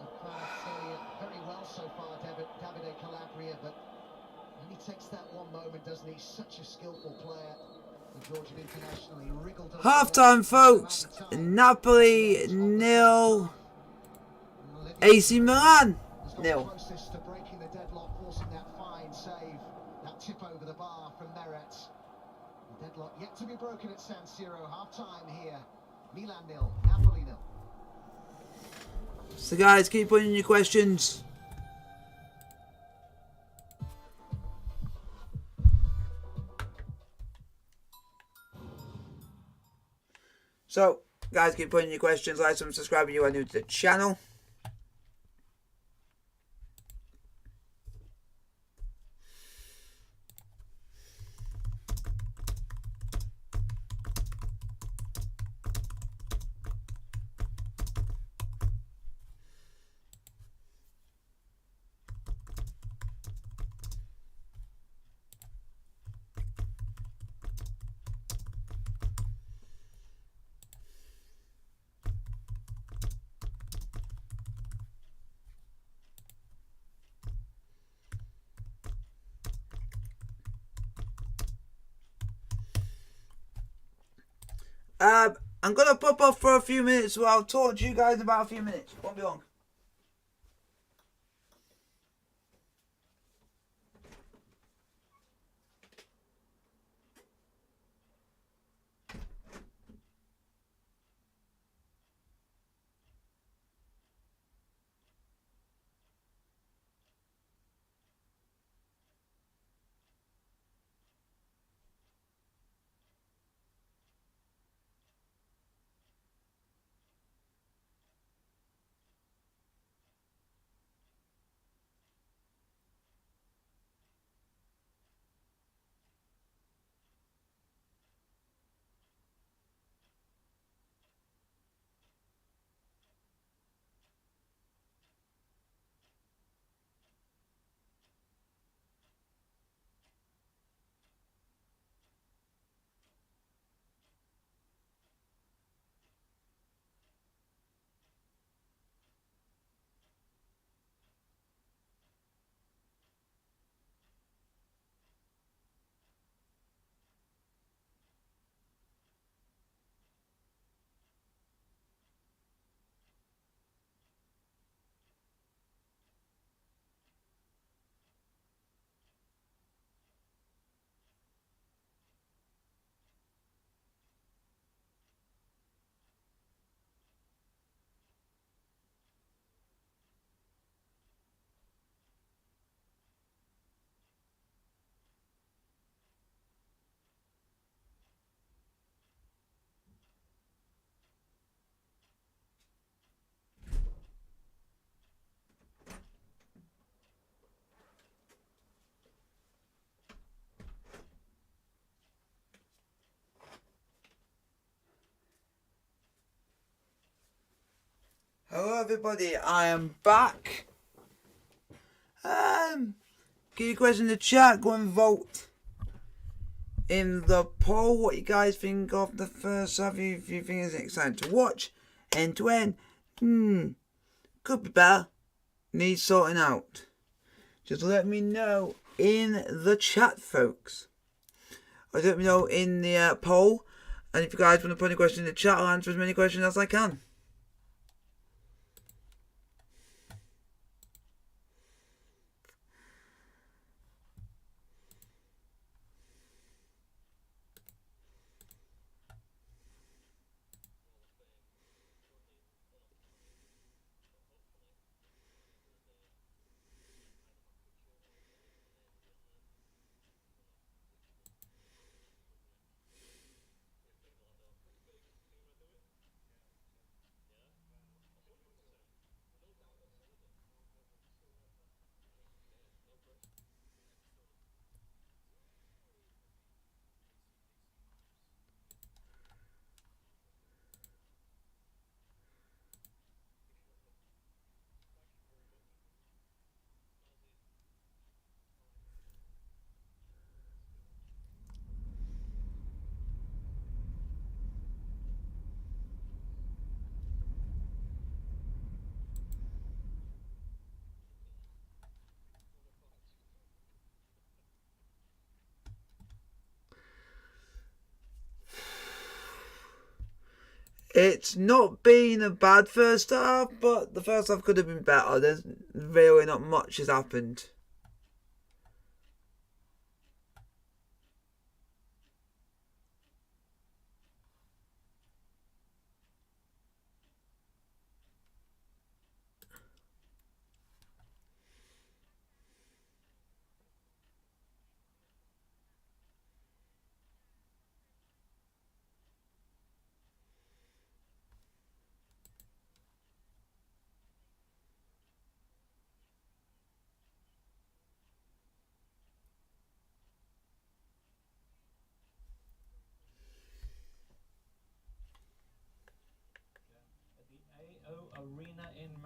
of Kvaratskhelia very well so far, Davide Calabria, but when he takes that one moment, doesn't he? Such a skillful player. The Georgian international, he wriggled up. Half-time, folks. Napoli 0. AC Milan 0. Closest to breaking the deadlock, forcing that tip over the bar from Meret. The deadlock yet to be broken at San Siro. Half-time here. Milan 0, Napoli 0. So guys, keep putting in your questions. So, guys, keep putting in your questions. Like, subscribe if you are new to the channel. I'm gonna pop off for a few minutes, so I'll talk to you guys in about a few minutes. Won't be long. Hello everybody, I am back. Get your question in the chat, go and vote in the poll what you guys think of the first half, if you think it's exciting to watch, end to end. Could be better, needs sorting out. Just let me know in the chat, folks. Or let me know in the poll, and if you guys want to put any questions in the chat, I'll answer as many questions as I can. It's not been a bad first half, but the first half could have been better. There's really not much has happened.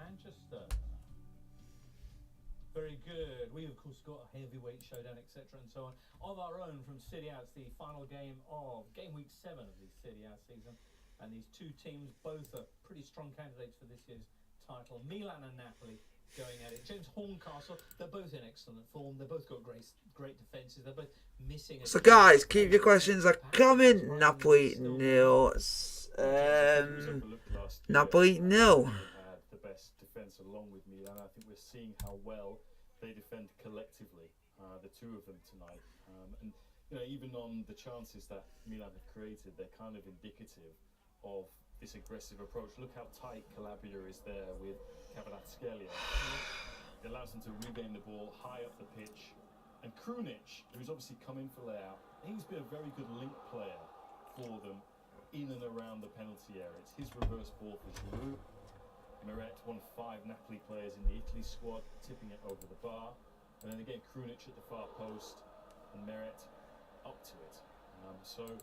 Manchester. Very good. We, of course, got a heavyweight showdown, etc. and so on of our own from Serie A. It's the final game of game week 7 of the Serie A season. And these two teams both are pretty strong candidates for this year's title. Milan and Napoli going at it. James Horncastle, they're both in excellent form. They've both got great defences. They're both missing. So guys, keep your questions coming. Napoli nil. Napoli nil. Had the best defence along with Milan. I think we're seeing how well they defend collectively, the two of them tonight. And you know, even on the chances that Milan have created, they're kind of indicative of this aggressive approach. Look how tight Calabria is there with Kvaratskhelia. It allows them to regain the ball high up the pitch. And Krunic, who's obviously come in for layout, he's been a very good link player for them in and around the penalty area. It's his reverse ball for Giroud. Meret, one of 5 Napoli players in the Italy squad, tipping it over the bar. And then again, Krunic at the far post and Meret up to it. So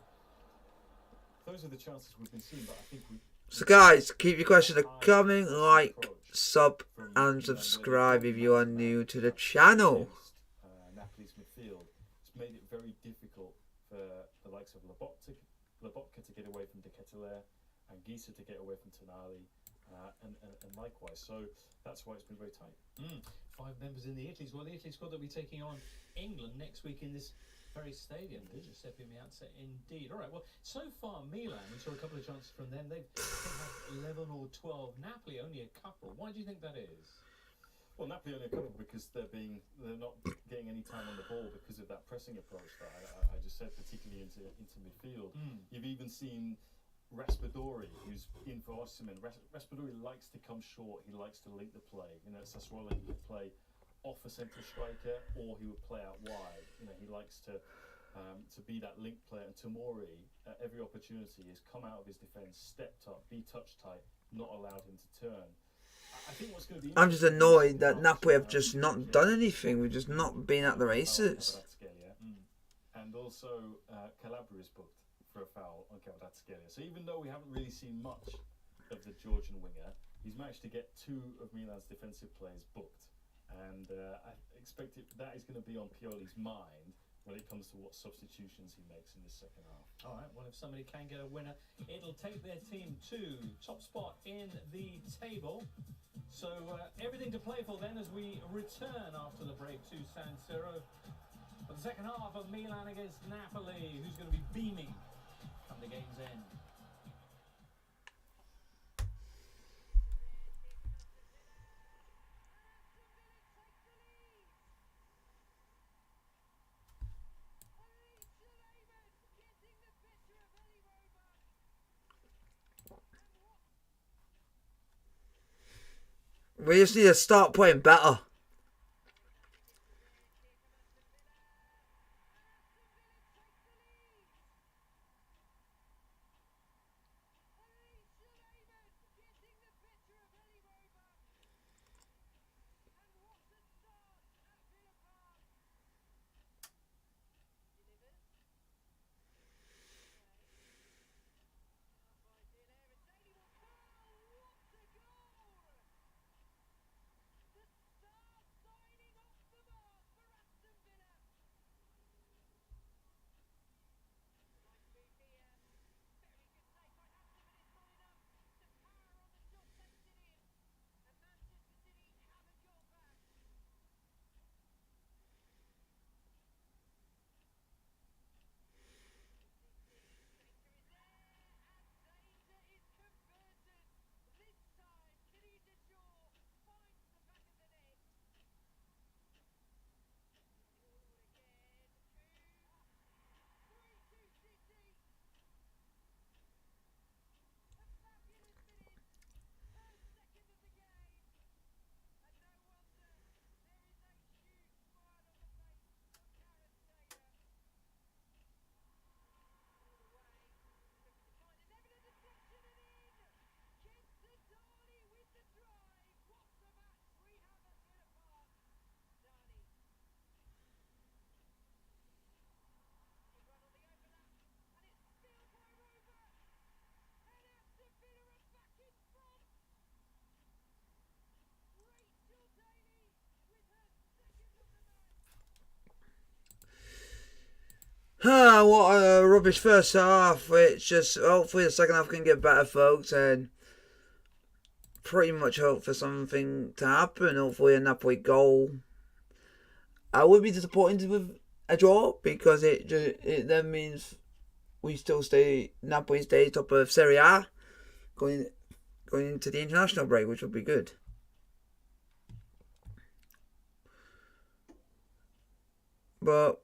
those are the chances we've been seeing, but I think we... So guys, keep your questions coming. Like, sub and subscribe if you are new to the channel. Napoli's midfield. It's made it very difficult for the likes of Lobotka to get away from De Ketelaere and Gisa to get away from Tonali. And likewise, so that's why it's been very tight. 5 members in the Italy squad. The Italy squad that will be taking on England next week in this very stadium. Giuseppe Meazza, indeed. All right, well, so far Milan, we saw a couple of chances from them. They've had 11 or 12. Napoli only a couple. Why do you think that is? Well, Napoli only a couple because they're not getting any time on the ball because of that pressing approach that I just said, particularly into midfield. You've even seen Raspadori, who's in for Osimhen. Raspadori likes to come short. He likes to link the play. You know, Sassuolo, he would play off a central striker, or he would play out wide. You know, he likes to be that link player. And Tomori, at every opportunity, has come out of his defence, stepped up, be touch tight, not allowed him to turn. I think what's going to be... I'm just annoyed that Napoli have just not done anything. We've just not been at the races. And also, Calabria is booked for a foul on Kvaratskhelia. So even though we haven't really seen much of the Georgian winger, he's managed to get 2 of Milan's defensive players booked. And I expect that is going to be on Pioli's mind when it comes to what substitutions he makes in the second half. All right, well, if somebody can get a winner, it'll take their team to top spot in the table. So everything to play for then as we return after the break to San Siro for the second half of Milan against Napoli, who's going to be beaming come the game's end. We just need to start playing better. what a rubbish first half. It's just hopefully the second half can get better, folks, and pretty much hope for something to happen. Hopefully a Napoli goal. I would be disappointed with a draw because it then means we still Napoli stays top of Serie A going into the international break, which would be good. But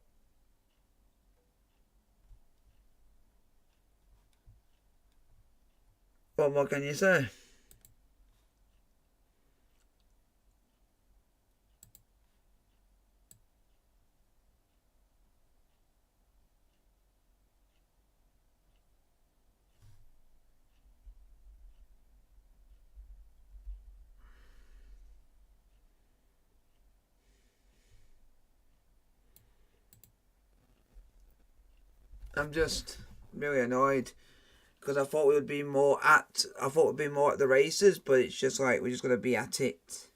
what more can you say? I'm just really annoyed because I thought we'd be more at the races, but it's just like we're just gonna be at it.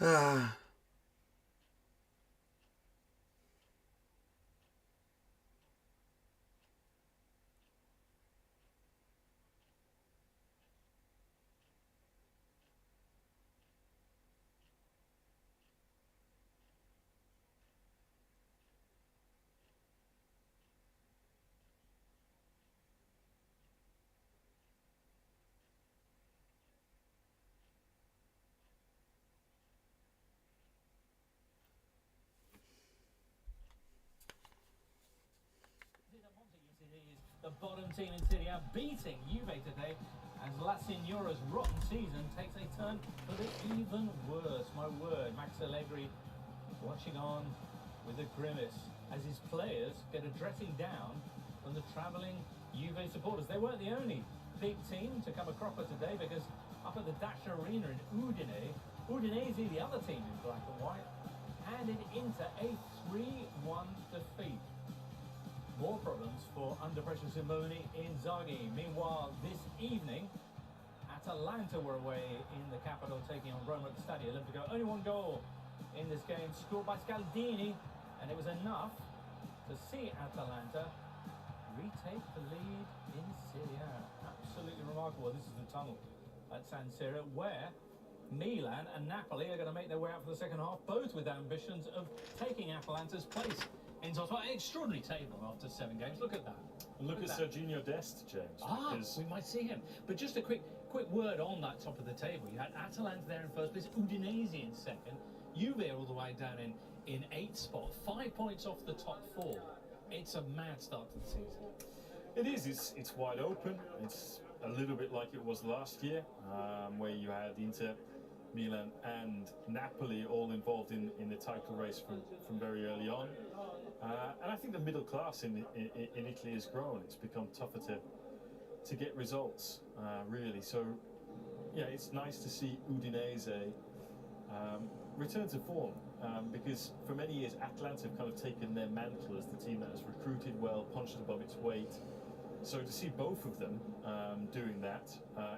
Ah. The bottom team in Serie A beating Juve today as La Signora's rotten season takes a turn for the even worse. My word, Max Allegri watching on with a grimace as his players get a dressing down from the travelling Juve supporters. They weren't the only big team to come a cropper today because up at the Dacia Arena in Udinese, the other team in black and white, handed Inter a 3-1 defeat. More problems for under pressure Simone Inzaghi. Meanwhile, this evening, Atalanta were away in the capital, taking on Roma at the Stadio Olimpico. Only one goal in this game, scored by Scaldini, and it was enough to see Atalanta retake the lead in Serie A. Absolutely remarkable. This is the tunnel at San Siro, where Milan and Napoli are going to make their way out for the second half, both with ambitions of taking Atalanta's place. Extraordinary table after 7 games. Look at that. Look at Serginho Dest, James. We might see him. But just a quick word on that top of the table. You had Atalanta there in first place, Udinese in second, Juve all the way down in 8th spot, 5 points off the top 4. It's a mad start to the season. It is. It's wide open. It's a little bit like it was last year, where you had Inter, Milan and Napoli all involved in the title race from very early on. And I think the middle class in Italy has grown. It's become tougher to get results, really. So, yeah, it's nice to see Udinese return to form, because for many years Atalanta have kind of taken their mantle as the team that has recruited well, punched above its weight. So to see both of them doing that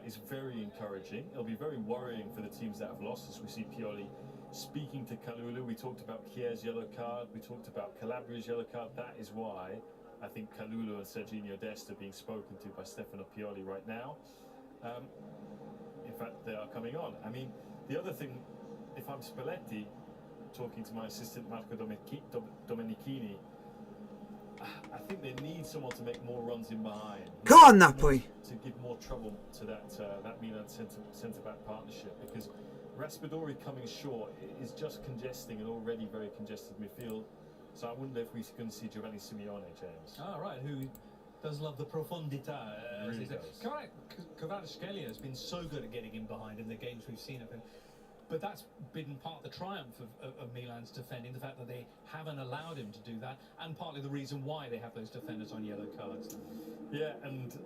is very encouraging. It'll be very worrying for the teams that have lost, as we see Pioli speaking to Kalulu. We talked about Kier's yellow card, we talked about Calabria's yellow card. That is why I think Kalulu and Serginho Dest are being spoken to by Stefano Pioli right now. In fact, they are coming on. I mean, the other thing, if I'm Spalletti, talking to my assistant Marco Domenichini, I think they need someone to make more runs in behind. Come on, Napoli. To give more trouble to that Milan centre-back partnership, because Raspadori coming short is just congesting an already very congested midfield. So I wonder if we're going to see Giovanni Simeone, James. Ah, right, who does love the profondità. Really does. Kvaratskhelia has been so good at getting in behind in the games we've seen of him. But that's been part of the triumph of Milan's defending, the fact that they haven't allowed him to do that, and partly the reason why they have those defenders on yellow cards. Yeah, and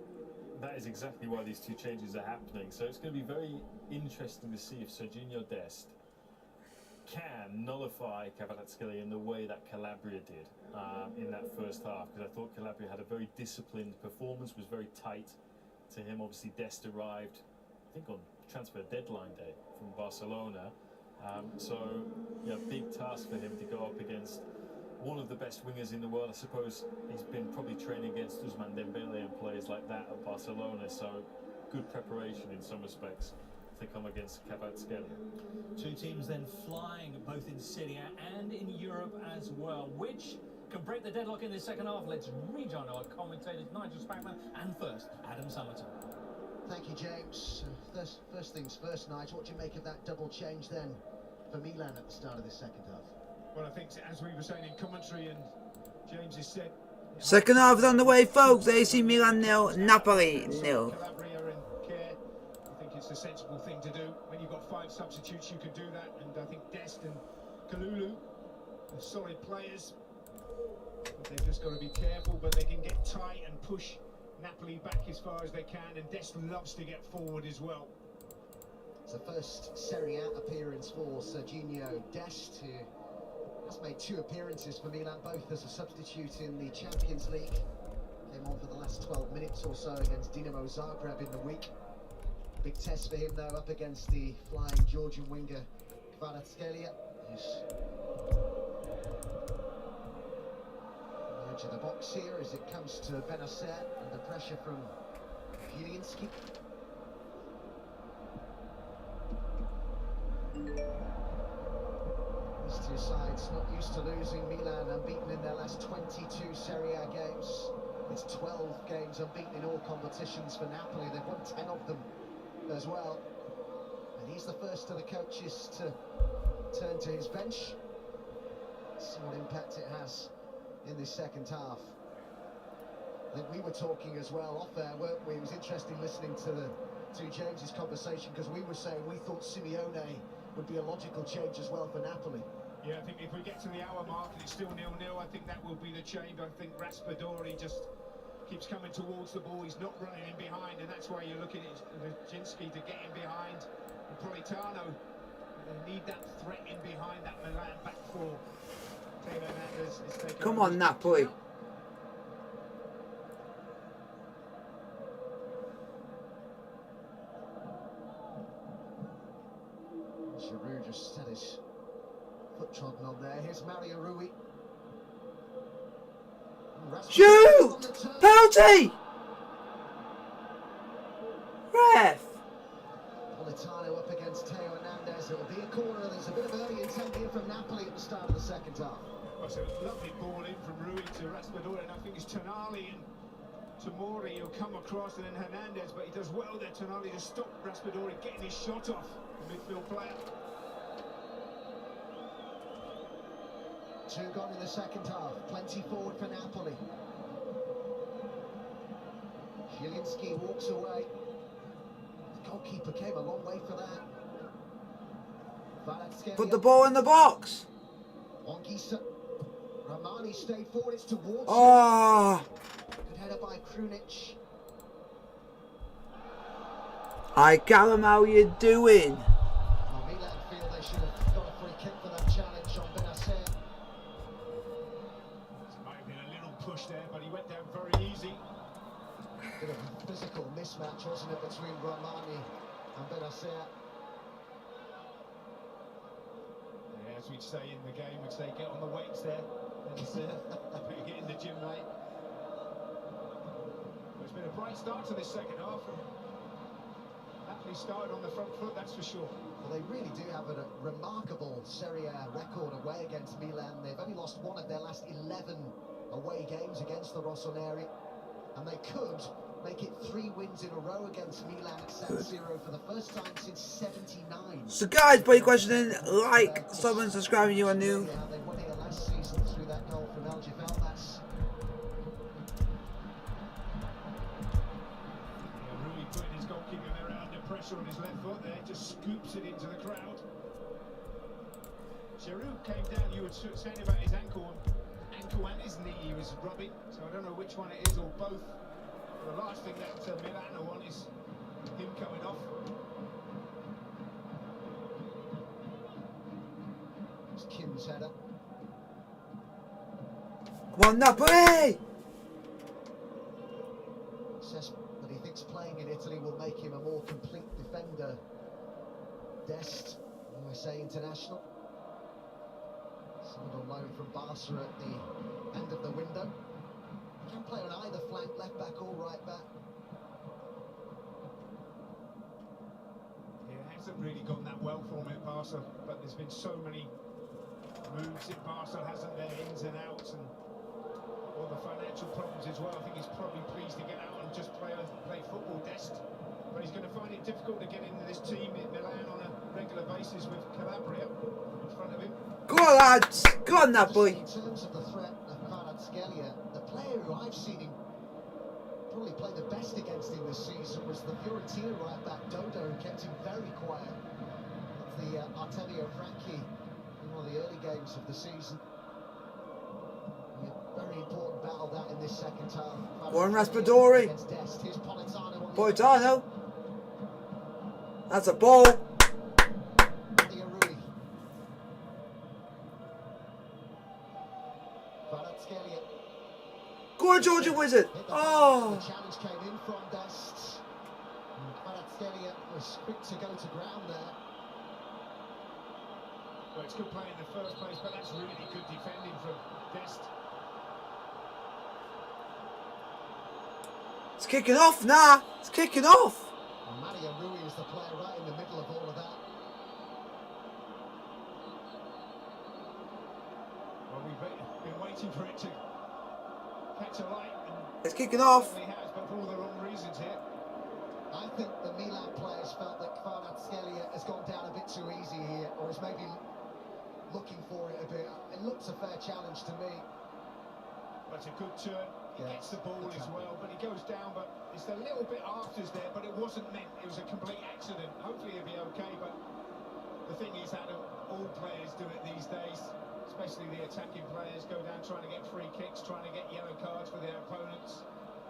that is exactly why these two changes are happening. So it's going to be very interesting to see if Serginho Dest can nullify Kvaratskhelia in the way that Calabria did in that first half, because I thought Calabria had a very disciplined performance, was very tight to him. Obviously Dest arrived, I think, on transfer deadline day from Barcelona, so yeah, big task for him to go up against one of the best wingers in the world. I suppose he's been probably training against Ousmane Dembele and players like that at Barcelona, so good preparation in some respects to come against Kvaratskhelia. Two teams then flying both in Serie A and in Europe as well. Which can break the deadlock in the second half? Let's rejoin our commentators, Nigel Spackman, and first, Adam Summerton. Thank you, James. First things first, Nigel, what do you make of that double change then for Milan at the start of this second half? Well, I think, as we were saying in commentary, and James has said, Second half is on the way, folks. AC Milan 0, Napoli 0. Calabria and Care, I think it's a sensible thing to do. When you've got 5 substitutes, you can do that, and I think Dest and Kalulu are solid players, but they've just got to be careful. But they can get tight and push Napoli back as far as they can, and Dest loves to get forward as well. It's the first Serie A appearance for Serginho Dest, who has made 2 appearances for Milan, both as a substitute in the Champions League. Came on for the last 12 minutes or so against Dinamo Zagreb in the week. Big test for him, though, up against the flying Georgian winger Kvaratskhelia, who's on the edge of the box here as it comes to Benacer, and the pressure from Zielinski. These two sides not used to losing. Milan unbeaten in their last 22 Serie A games. It's 12 games unbeaten in all competitions for Napoli. They've won 10 of them as well. And he's the first of the coaches to turn to his bench. See what impact it has in this second half. I think we were talking as well off air, weren't we? It was interesting listening to James's conversation, because we were saying we thought Simeone would be a logical change as well for Napoli. Yeah, I think if we get to the hour mark and it's still 0-0, I think that will be the change. I think Raspadori just keeps coming towards the ball. He's not running in behind, and that's why you're looking at Zielinski to get in behind. And Politano, they need that threat in behind that Milan back four. Teo Hernandez is taking Come on, Napoli. Giroud just had his foot trodden on there. Here's Mario Rui. Shoot! Penalty! Ref! Politano up against Teo Hernandez. It'll be a corner. There's a bit of early intent here from Napoli at the start of the second half. Well, it's a lovely ball in from Rui to Raspadori, and I think it's Tonali and Tomori who'll come across, and then Hernandez, but he does well there, Tonali, to stop Raspadori getting his shot off the midfield player. 2 gone in the second half. Plenty forward for Napoli. Zielinski walks away. The goalkeeper came a long way for that. Put the ball in the box. Ongisa. Ramani stayed forward. It's towards Oh, good header by Krunic. I Callum, how you doing? Well, Milan feel they should have got a free kick for that challenge on Benacer. It might have been a little push there, but he went down very easy. Bit of a physical mismatch, wasn't it, between Ramani and Benacer? Yeah, as we'd say in the game, we'd say get on the weights there. And get in the gym, mate. It's been a bright start to this second half. happily started on the front foot, that's for sure. Well, they really do have a remarkable Serie A record away against Milan. They've only lost one of their last 11 away games against the Rossoneri, and they could make it 3 wins in a row against Milan at San Siro for the first time since '79. So guys, put your question in, like, sub and subscribe if you are new. How they won here last season through that goal from Algevelmas. Rui putting his goalkeeper there under pressure on his left foot there, just scoops it into the crowd. Giroud came down, you were saying about his ankle and his knee he was rubbing, so I don't know which one it is or both. The last thing that Milan want is him coming off. It's Kim's header. Come on, Napoli! Says that he thinks playing in Italy will make him a more complete defender. Dest, USA international. Signed on loan from Barca at the end of the window. He can play on either flank, left back or right back. Yeah, it hasn't really gone that well for him at Barca, but there's been so many moves in Barca, hasn't there, ins and outs, and all the financial problems as well. I think he's probably pleased to get out and just play football, Dest. But he's going to find it difficult to get into this team in Milan on a regular basis with Calabria in front of him. Go on, lads! Go on, Napoli! In terms of the threat of Kvaratskhelia, the player who I've seen him probably play the best against him this season was the Fiorentina right back Dodo, who kept him very quiet. That's the Artemio Franchi in one of the early games of the season. Very important battle that in this second half. Warren Raspadori. Against Dest. Here's Politano on the Politano. That's a ball. Rui. Kvaratskhelia. Go on, Georgia Wizard. Oh. The challenge came in from Dest. Kvaratskhelia was quick to go to ground there. Well, it's good play in the first place, but that's really good defending from Dest. It's kicking off now. It's kicking off. Mario Rui is the player right in the middle of all of that. Well, we've been waiting for it to catch a light. It's kicking off. It has, but for all the wrong reasons here. I think the Milan players felt that Kvaratskhelia has gone down a bit too easy here, or is maybe looking for it a bit. It looks a fair challenge to me. But it's a good turn. He Yeah, gets the ball as well, but he goes down, but it's a little bit afters there, but it wasn't meant. It was a complete accident. Hopefully he'll be okay, but the thing is, Adam, all players do it these days, especially the attacking players, go down trying to get free kicks, trying to get yellow cards for their opponents.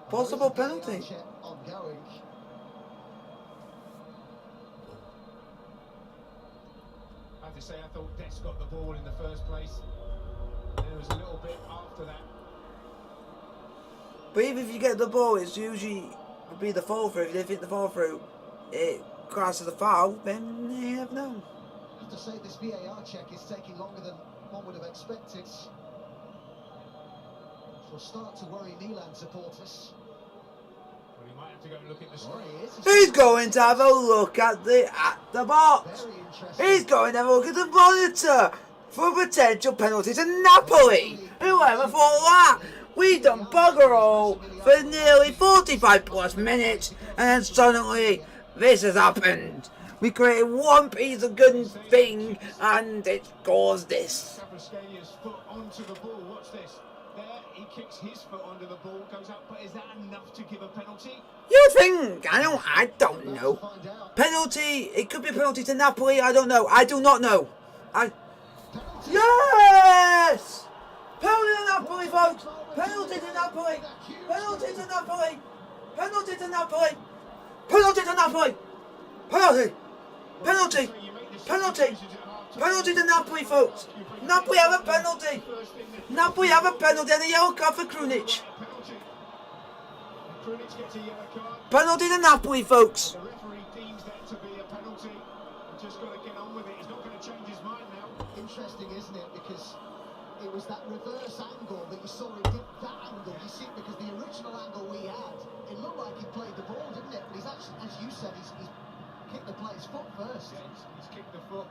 Possible penalty. Ongoing. I have to say, I thought Dest got the ball in the first place. And it was a little bit after that. But even if you get the ball, it's usually would be the fall through. If you didn't hit the fall through, it crosses the foul, then they have no. I have to say, this VAR check is taking longer than one would have expected. Which will start to worry Milan supporters. Well, he might have to go and look at the screen. He's going to have a look at the box. Very interesting. He's going to have a look at the monitor for a potential penalty to Napoli. Whoever thought that? We done bugger all for nearly 45 plus minutes, and then suddenly this has happened. We created one piece of good thing, and it caused this. Kvaratskelia's foot onto the ball. Watch this. There, he kicks his foot onto the ball, goes up, but is that enough to give a penalty? You think? I don't know. Penalty? It could be a penalty to Napoli. I don't know. I do not know. Yes! Penalty to Napoli, folks. Penalty to Napoli. Penalty to Napoli. Penalty to Napoli. Penalty to Napoli. Penalty. Penalty. Penalty. Penalty to Napoli, folks. Napoli have a penalty. Napoli have a penalty and a yellow card for Krunic. Krunic gets a yellow card. Penalty to Napoli, folks. The referee deems that to be a penalty. He's just got to get on with it. He's not going to change his mind now. Interesting, isn't it? Because it was that reverse angle that you saw him did that angle. You see, because the original angle we had, it looked like he played the ball, didn't it? But he's actually, as you said, he's kicked the player's foot first. Yeah, he's kicked the foot.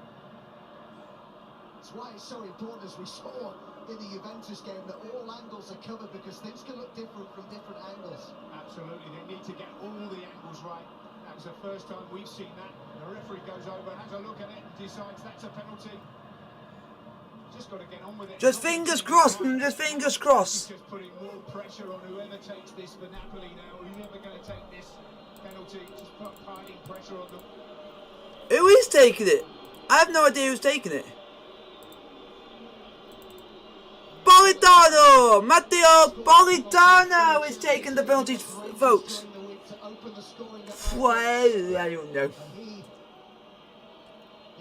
That's why it's so important, as we saw in the Juventus game, that all angles are covered, because things can look different from different angles. Absolutely, they need to get all the angles right. That was the first time we've seen that. The referee goes over, has a look at it, and decides that's a penalty. Just got to get on with it. Just fingers crossed, just fingers crossed. He's just putting more pressure on whoever takes this for Napoli now. Who's never going to take this penalty? Just piling pressure on them. Who is taking it? I have no idea who's taking it. Politano! Matteo Politano is taking the penalties, folks. Well, I don't know. He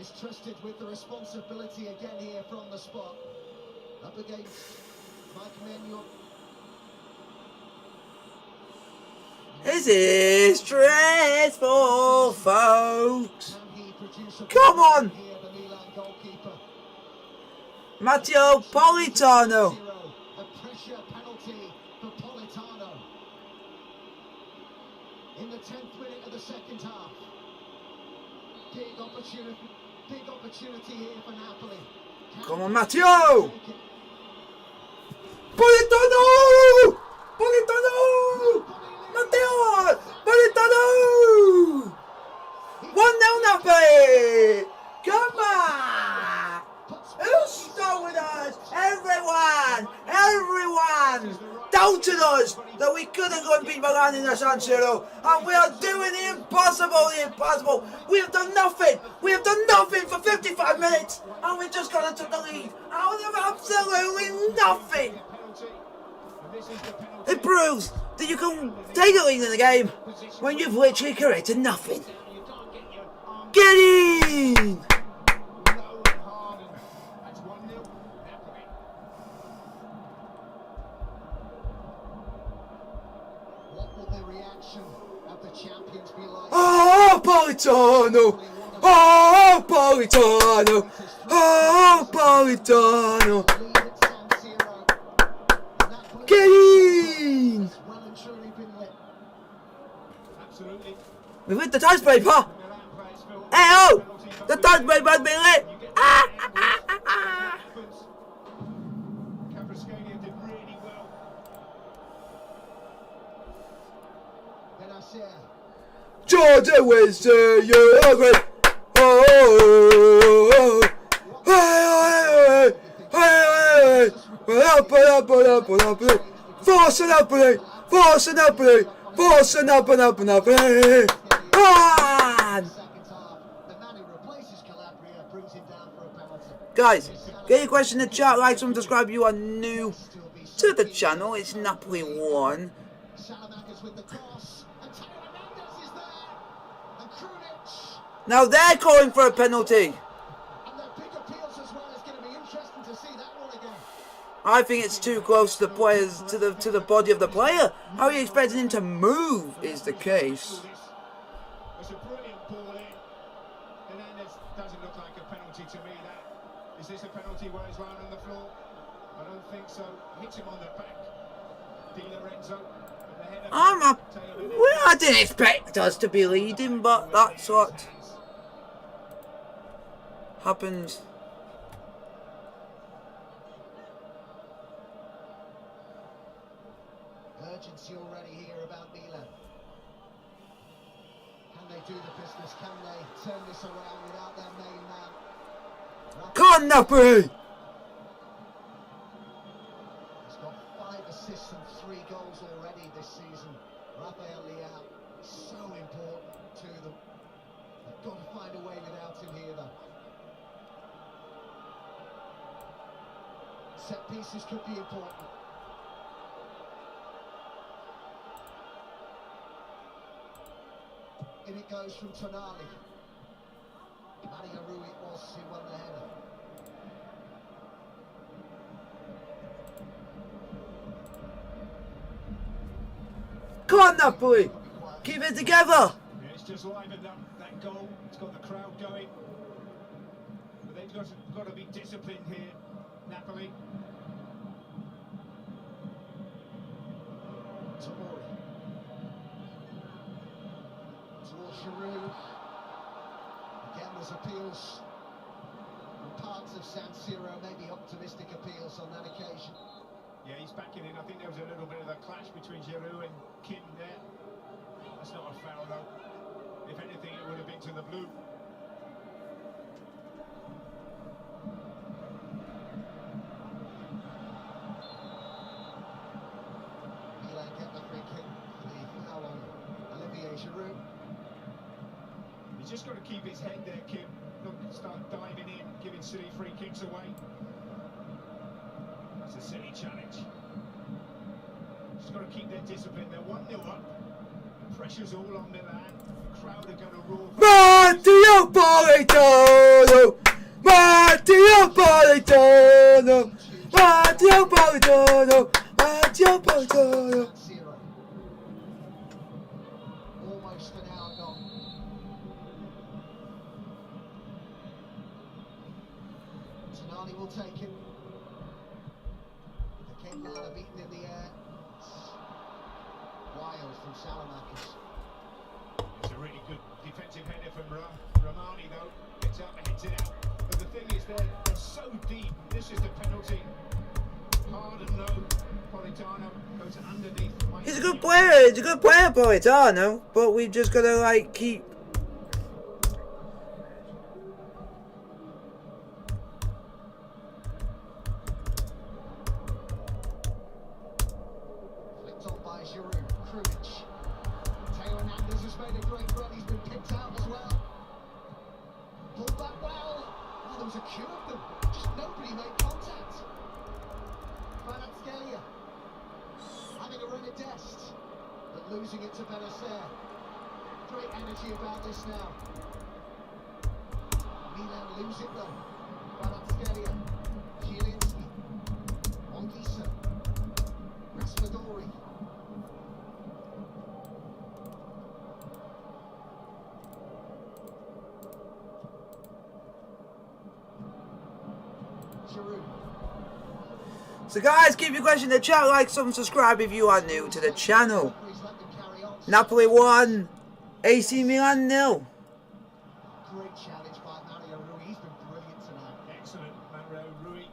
is trusted with the responsibility again here from the spot. Up against Mike Manuel. This is stressful, folks. Come on! Here, the Milan goalkeeper. Matteo Politano. A pressure penalty for Politano. In the 10th minute of the second half. Big opportunity here for Napoli. Come on, Matteo! Politano! Politano! Matteo! Politano! 1-0 Napoli! Come on! Who's stuck with us? Everyone! Everyone! Doubted us that we couldn't go and beat Milan in the San Siro, and we are doing the impossible, the impossible. We have done nothing. We have done nothing for 55 minutes, and we just got into the lead out of absolutely nothing. It proves that you can take a lead in the game when you've literally created nothing. Get in! What will the reaction of the champions be like? Oh, Politano! Oh, Politano! Oh, Politano! Lead at San Siro. Napoli Get in! has well and truly been lit. Absolutely. We've lit the touch paper! Hey, oh! The touch paper has been lit! Kvaratskhelia did really well. Benacer. Georgia Wednesday, you're ugly! Oh, oh, oh, oh, hey, Forza Napoli! Forza Napoli! Forza Napoli! Ah! Second half. The man who replaces Calabria brings him down for a penalty. Guys, get your question in the chat, like, subscribe if you are new to the channel. It's Napoli 1. Salamanca's with the cross. And Teo Hernandez is there. And Krunic. Now they're calling for a penalty. And their big appeals as well. It's going to be interesting to see that one again. I think it's too close to the players, to the body of the player. How are you expecting him to move is the case. It's a brilliant ball in. Hernandez doesn't look like a penalty to me. Is this a penalty where he's lying on the floor? I don't think so. Hits him on the back. Di Lorenzo. Well, I didn't expect us to be leading, but that's what happens. Urgency already here about Milan. Can they do the business? Can they turn this around without their main man? Come on, Napoli! He's got 5 assists and 3 goals already this season. Rafael Leao is so important to them. They've got to find a way without him here, though. Set pieces could be important. In it goes from Tonali. Mario Rui it was who won the header. Come on, Napoli! Keep it together! Yeah, it's just livened up that goal. It's got the crowd going. But they've got to be disciplined here, Napoli. Tomori. Towards Giroud. Again, there's appeals from parts of San Siro, maybe optimistic appeals on that occasion. Yeah, he's backing in. I think there was a little bit of a clash between Giroud and Kim there. That's not a foul though. If anything, it would have been to the blue. Milan get the free kick for the foul on Olivier Giroud. He's just got to keep his head there, Kim. Not start diving in, giving silly free kicks away. That's a silly challenge. Just got to keep their discipline. They're 1-0 up. Pressure's all on Milan. The crowd are going to roar. Matteo Politano! Matteo Politano! Matteo Politano! Matteo Politano! San Siro. Almost an hour gone. Tonali will take it. The Kenyan beaten in the air. Wild from Salamakis. It's a really good defensive header from Romani though. Gets up and hits it out. But the thing is they're so deep. This is the penalty. Hard and low. Politano goes underneath. He's a good player. He's a good player, Politano. But we've just got to like keep. Flicked on by Giroud. Krunic. Teo Hernandez has made a great run. He's been picked out as well. Pulled back well. Oh, there was a queue of them. Just nobody made contact. Kvaratskhelia having a run at Dest, but losing it to Benacer. Great energy about this now. Milan lose it though. Kvaratskhelia, Zielinski, Ongisa, Raspadori. Giroud. So guys, keep your question in the chat, like, subscribe if you are new to the channel. Referees let them carry on. Napoli 1, AC Milan 0. Great challenge by Mario Rui. He's been brilliant tonight. Excellent, Mario Rui.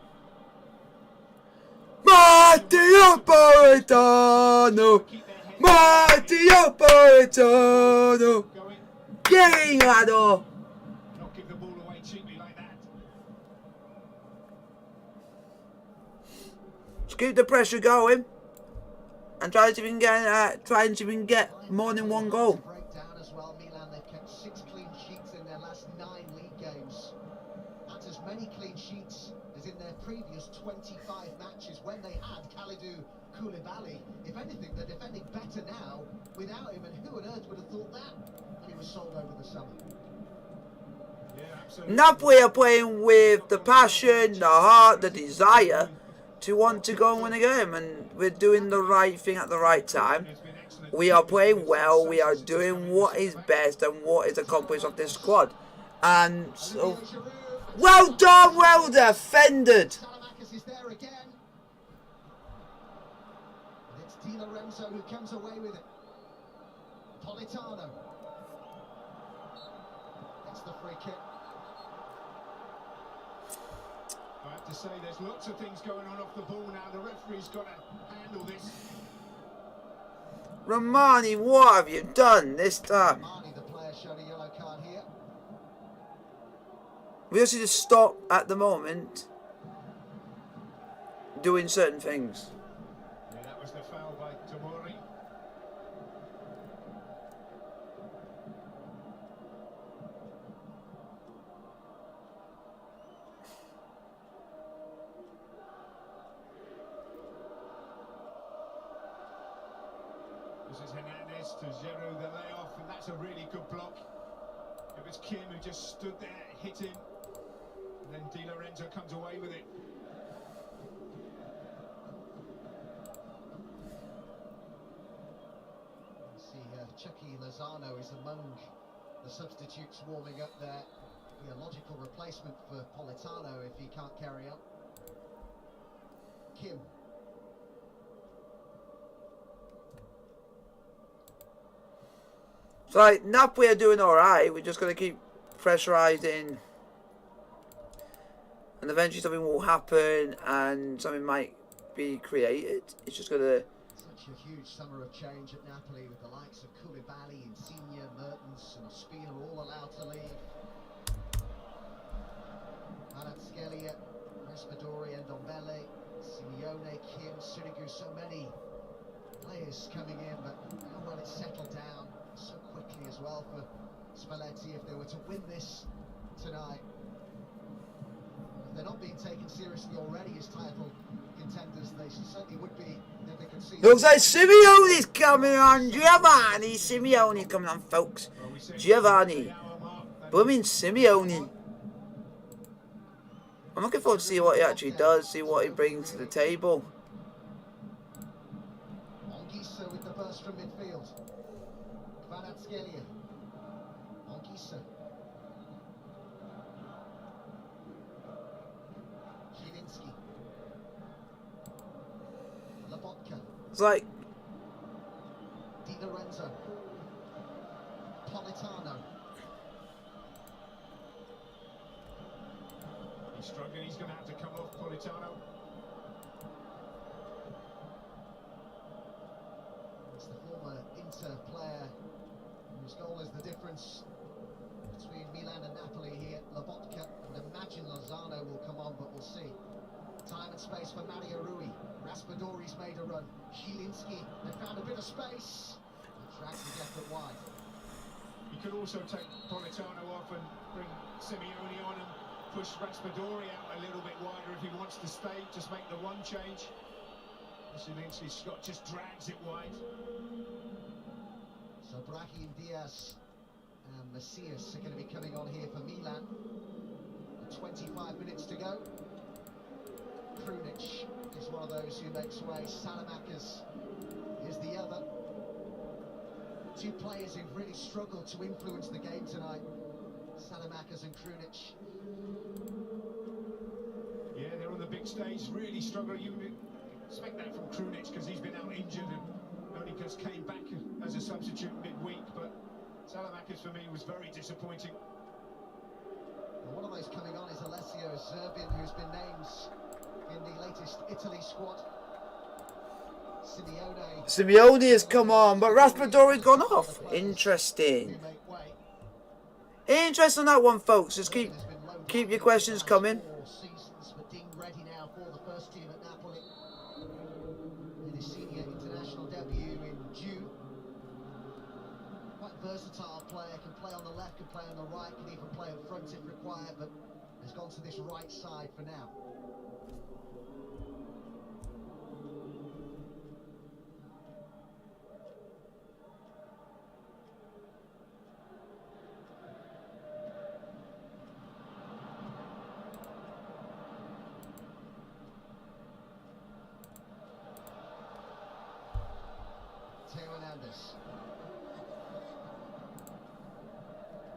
Matteo Politano! Keep their head Matteo Politano! going. Vieni, lado! Not give the ball away cheaply like that. Just keep the pressure going. And try to even get more than one goal. Breakdown as well. Milan, they've kept 6 clean sheets in their last 9 league games. That's as many clean sheets as in their previous 25 matches when they had Kalidou Koulibaly. If anything, they're defending better now without him, and who on earth would have thought that when he was sold over the summer? Yeah, absolutely. Napoli are playing with the passion, the heart, the desire to want to go and win a game, and we're doing the right thing at the right time. It's been excellent. We are playing well, we are doing what is best and what is accomplished of this squad. And so, Olivier Giroud. well done, well defended. Salamakis is there again. And it's Di Lorenzo who comes away with it. Politano. That's the free kick. I have to say, there's lots of things going on off the ball now. The referee's got to handle this. Romani, what have you done this time? Marnie, the player, showed a yellow card here. We just need to stop at the moment doing certain things. Yeah, that was the foul by Tomori. This is Hernandez to Giroud, the layoff, and that's a really good block. It was Kim who just stood there, hit him, and then Di Lorenzo comes away with it. You see Chucky Lozano is among the substitutes warming up there. Be a logical replacement for Politano if he can't carry on. Kim. So like, Napoli are doing alright, we're just going to keep pressurizing, and eventually something will happen and something might be created. It's just gonna. Such a huge summer of change at Napoli with the likes of Koulibaly, Insigne, Mertens and Ospina all allowed to leave. Kvaratskhelia, Raspadori and Ndombele, Simeone, Kim, Sirigu, so many players coming in, but how well it's settled down so quickly as well for Spalletti if they were to win this tonight. If they're not being taken seriously already as title contenders, they certainly would be if they could see. Looks like Simeone's coming on. Giovanni Simeone coming on, folks. Giovanni. Blooming Simeone. I'm looking forward to see what he actually does, see what he brings to the table. Anguissa with the burst from midfield. Kvaratskhelia. Anguissa. Zielinski. Lobotka. It's like, Di Lorenzo. Politano. He's struggling, he's going to have to come off, Politano. It's the former Inter player whose goal is the difference between Milan and Napoli here. Lobotka, I would imagine Lozano will come on, but we'll see. Time and space for Mario Rui. Raspadori's made a run. Zielinski, they found a bit of space. Drags his effort wide. You could also take Politano off and bring Simeone on and push Raspadori out a little bit wider if he wants to stay, just make the one change. Zielinski Scott just drags it wide. So Brahim Diaz and Macias are going to be coming on here for Milan. 25 minutes to go. Krunic is one of those who makes way. Salamakers is the other. Two players who've really struggled to influence the game tonight. Salamakers and Krunic. Yeah, they're on the big stage, really struggling. You would expect that from Krunic because he's been out injured and only just came back as a substitute midweek. But Salamakers for me was very disappointing. And one of those coming on is Alessio Zerbin, who's been named in the latest Italy squad. Simeone has come on, but Raspadori's gone off. Interesting. Interesting on that one, folks. Just keep your questions coming. Ready now for the first team at Napoli. In his senior international debut in June. Quite versatile player, can play on the left, can play on the right, can even play up front if required, but has gone to this right side for now.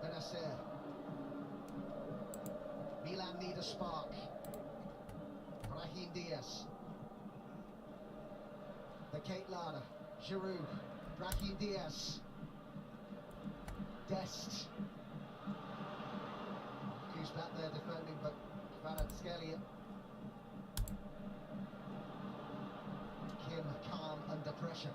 Benacer. Milan need a spark. Brahim Diaz. The Kate Lana. Giroud. Brahim Diaz. Dest. Who's back there defending, but Kvaratskhelia. Kim calm under pressure.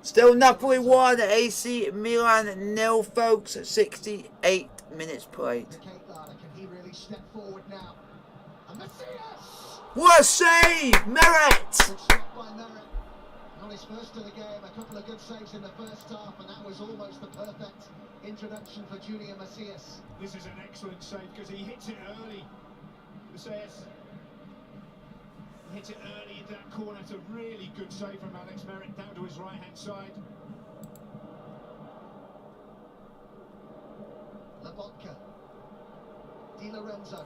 Still Napoli 1, AC Milan 0, folks. 68 minutes played. Can he really step forward now? And what a save! Merit! Good shot by Merit. On his first of the game, a couple of good saves in the first half, and that was almost the perfect introduction for Junior Macias. This is an excellent save because he hits it early. Macias hit it early into that corner. It's a really good save from Alex Merritt down to his right-hand side. Lobotka. Di Lorenzo.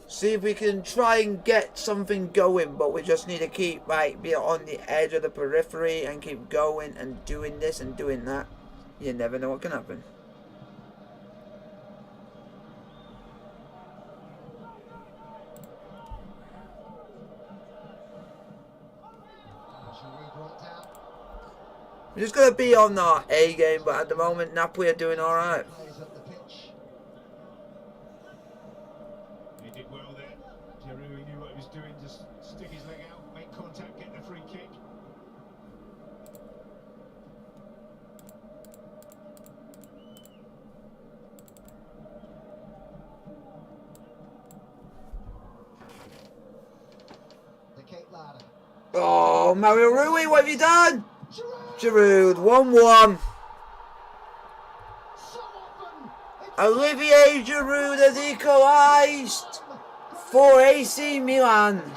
See if we can try and get something going, but we just need to keep be on the edge of the periphery and keep going and doing this and doing that. You never know what can happen. We're just going to be on our A game, but at the moment, Napoli are doing alright. Players up the pitch. He did well there. Giroud, he knew what he was doing, just stick his leg out, make contact, get the free kick. The Cape Ladder. Oh, Mario Rui, what have you done? Giroud, 1-1. So often, it's Olivier Giroud has equalised for AC Milan. Milan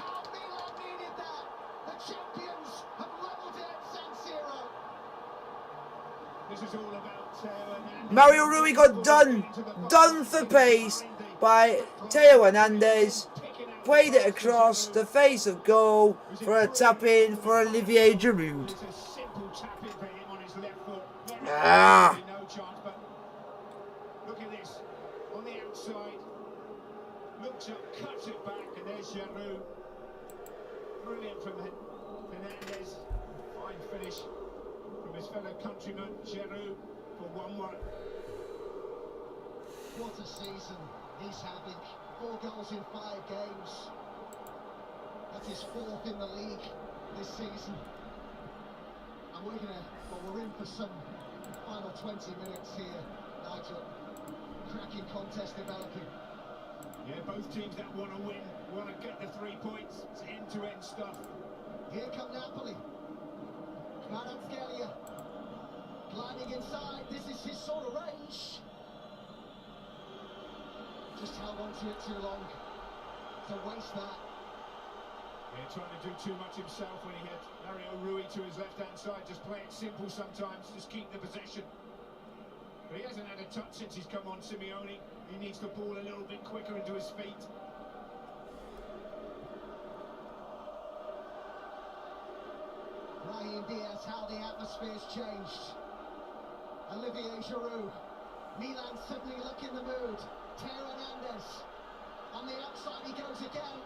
needed that. The champions have levelled it at San Siro. This is all about Hernandez. Mario Rui got done for pace by Theo Hernandez. Played it across the face of goal for a tap in for Olivier Giroud. It's a simple tap in for him on his left foot. Ah. No chance, but look at this. On the outside, looks up, cuts it back, and there's Giroud. Brilliant from Hernandez. Fine finish from his fellow countryman, Giroud, for 1-1. What a season he's having. 4 goals in 5 games. That's his 4th in the league this season. And we're in for some final 20 minutes here, Nigel. Cracking contest developing. Yeah, both teams that want to win, want to get the 3 points. It's end-to-end stuff. Here come Napoli. Kvaratskhelia gliding inside. This is his sort of range. Just held on to it too long to waste that. Yeah, trying to do too much himself when he had Mario Rui to his left-hand side. Just play it simple sometimes, just keep the possession. But he hasn't had a touch since he's come on, Simeone. He needs the ball a little bit quicker into his feet. Raheem Diaz, how the atmosphere's changed. Olivier Giroud. Milan suddenly look in the mood. Theo Hernandez. On the outside he goes again.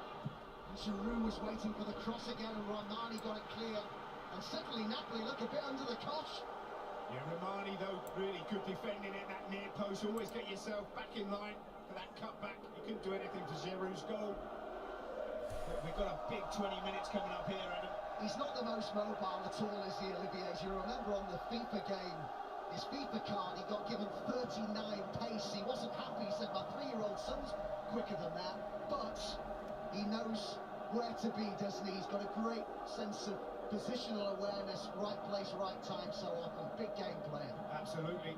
And Giroud was waiting for the cross again, and Romani got it clear. And suddenly Napoli look a bit under the cosh. Yeah, Romani, though, really good defending it, that near post. Always get yourself back in line for that cutback. You couldn't do anything for Giroud's goal. But we've got a big 20 minutes coming up here, Adam. He's not the most mobile at all, is he, Olivier Giroud? Remember on the FIFA game, his FIFA card, he got given 39 pace. He wasn't happy. He said, my 3-year-old son's quicker than that. But he knows where to be, doesn't he? He's got a great sense of positional awareness, right place, right time so often. Big game player. Absolutely.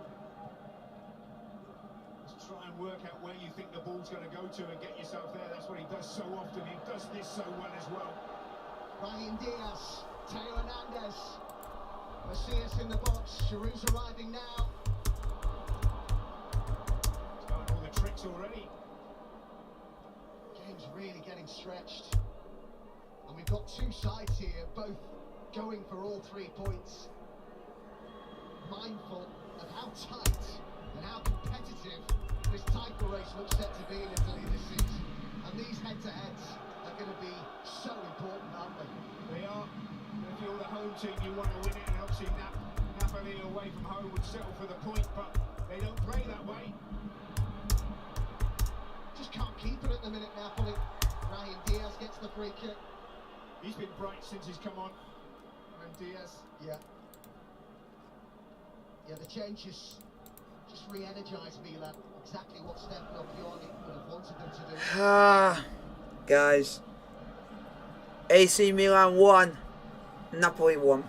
Just try and work out where you think the ball's going to go to and get yourself there. That's what he does so often. He does this so well as well. Raheem Diaz, Theo Hernandez. Macias in the box. Giroud's arriving now. He's got all the tricks already. Game's really getting stretched. And we've got 2 sides here, both going for all 3 points. Mindful of how tight and how competitive this title race looks set to be in Italy this season. And these head-to-heads are going to be so important, aren't they? They are. If you're the home team, you want to win it, and obviously Napoli away from home would settle for the point, but they don't play that way. Just can't keep it at the minute, Napoli. Raheem Diaz gets the free kick. He's been bright since he's come on. And Diaz. Yeah. Yeah, the changes just re-energise Milan. Exactly what Stefano Pioli would have wanted them to do. Ah, guys. AC Milan 1, Napoli 1.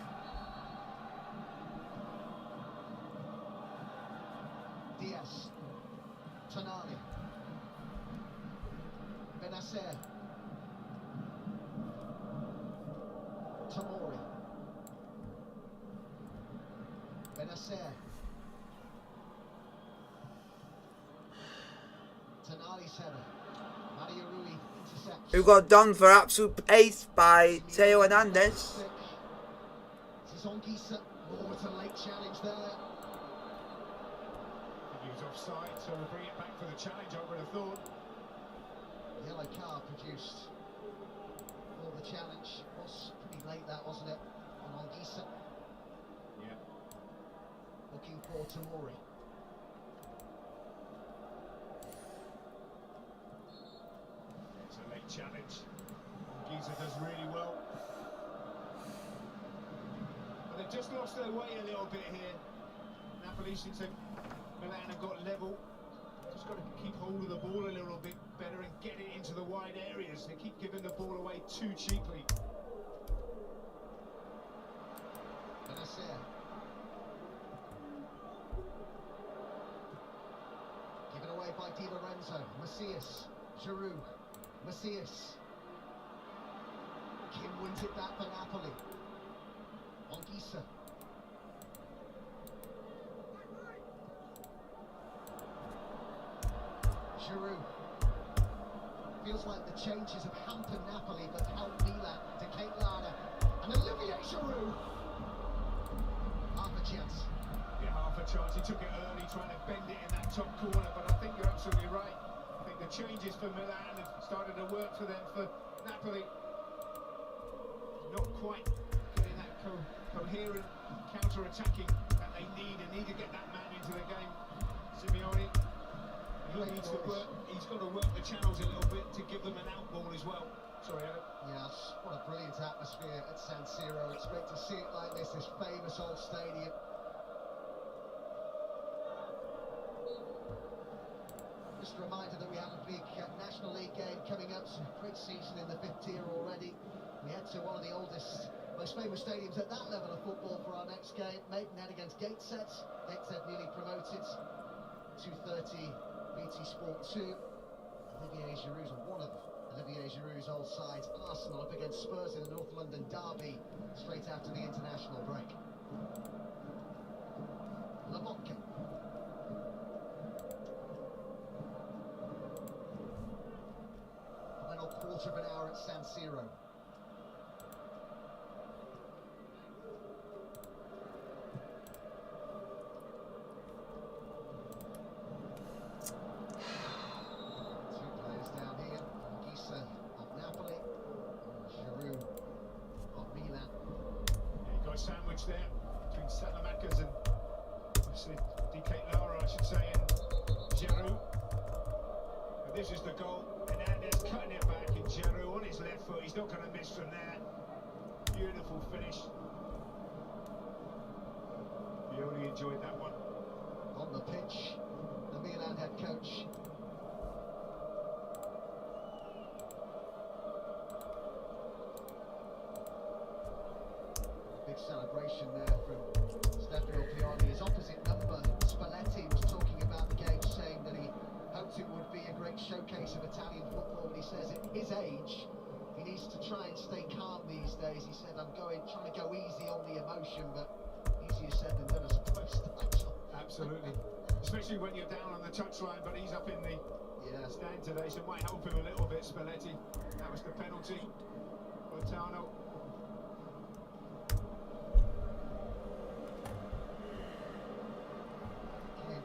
Diaz. Tonali. Benacer. Tomori. Benacer. Tonali's header. Mario Rui intercepts. Who got done for absolute pace by Theo Hernandez. This is Ongisa. Oh, it's a late challenge there. He was offside, so we'll bring it back for the challenge, I would have thought. Yellow card produced for the challenge. Was pretty late that, wasn't it? On Ongisa. Yeah. Looking for Tamori. It's a late challenge. Giza does really well. But they've just lost their way a little bit here. Napoli since Milan have got level. Just got to keep hold of the ball a little bit better and get it into the wide areas. They keep giving the ball away too cheaply. Benacer. Given away by Di Lorenzo. Macias. Giroud. Macias. Kim wins it back for Napoli. Onguisa. Giroud. Feels like the changes have hampered Napoli but helped Milan. De Ketelare. And Olivier Giroud. Half a chance. Yeah, half a chance. He took it early, trying to bend it in that top corner, but I think you're absolutely right. I think the changes for Milan have started to work for them. For Napoli, not quite getting that coherent counter-attacking that they need. They need to get that man into the game. Simeone, he needs to work. He's got to work the channels a little bit to give them an out ball as well. Sorry, Adam. Yes, what a brilliant atmosphere at San Siro. It's great to see it like this famous old stadium. Just a reminder that we have a big National League game coming up. It's a great season in the 5th tier already. We head to one of the oldest, most famous stadiums at that level of football for our next game. Maidenhead against Gateshead. Gateshead newly promoted. 2:30 BT Sport 2. Olivier Giroud's one of Olivier Giroud's old sides. Arsenal up against Spurs in the North London derby straight after the international break. Lamotka. Final quarter of an hour at San Siro. Sandwich there between Salamakas and obviously Di Ketelare, I should say, and Giroud. And this is the goal. Hernandez cutting it back, and Giroud on his left foot. He's not going to miss from there. Beautiful finish. Pioli enjoyed that one. On the pitch, the Milan head coach. Big celebration there from Stefano Pioli. His opposite number, Spalletti, was talking about the game, saying that he hoped it would be a great showcase of Italian football. But he says at his age, he needs to try and stay calm these days. He said, I'm trying to go easy on the emotion, but easier said than done, I suppose. Absolutely. Especially when you're down on the touchline, but he's up in the stand today, so it might help him a little bit, Spalletti. That was the penalty. Bontano.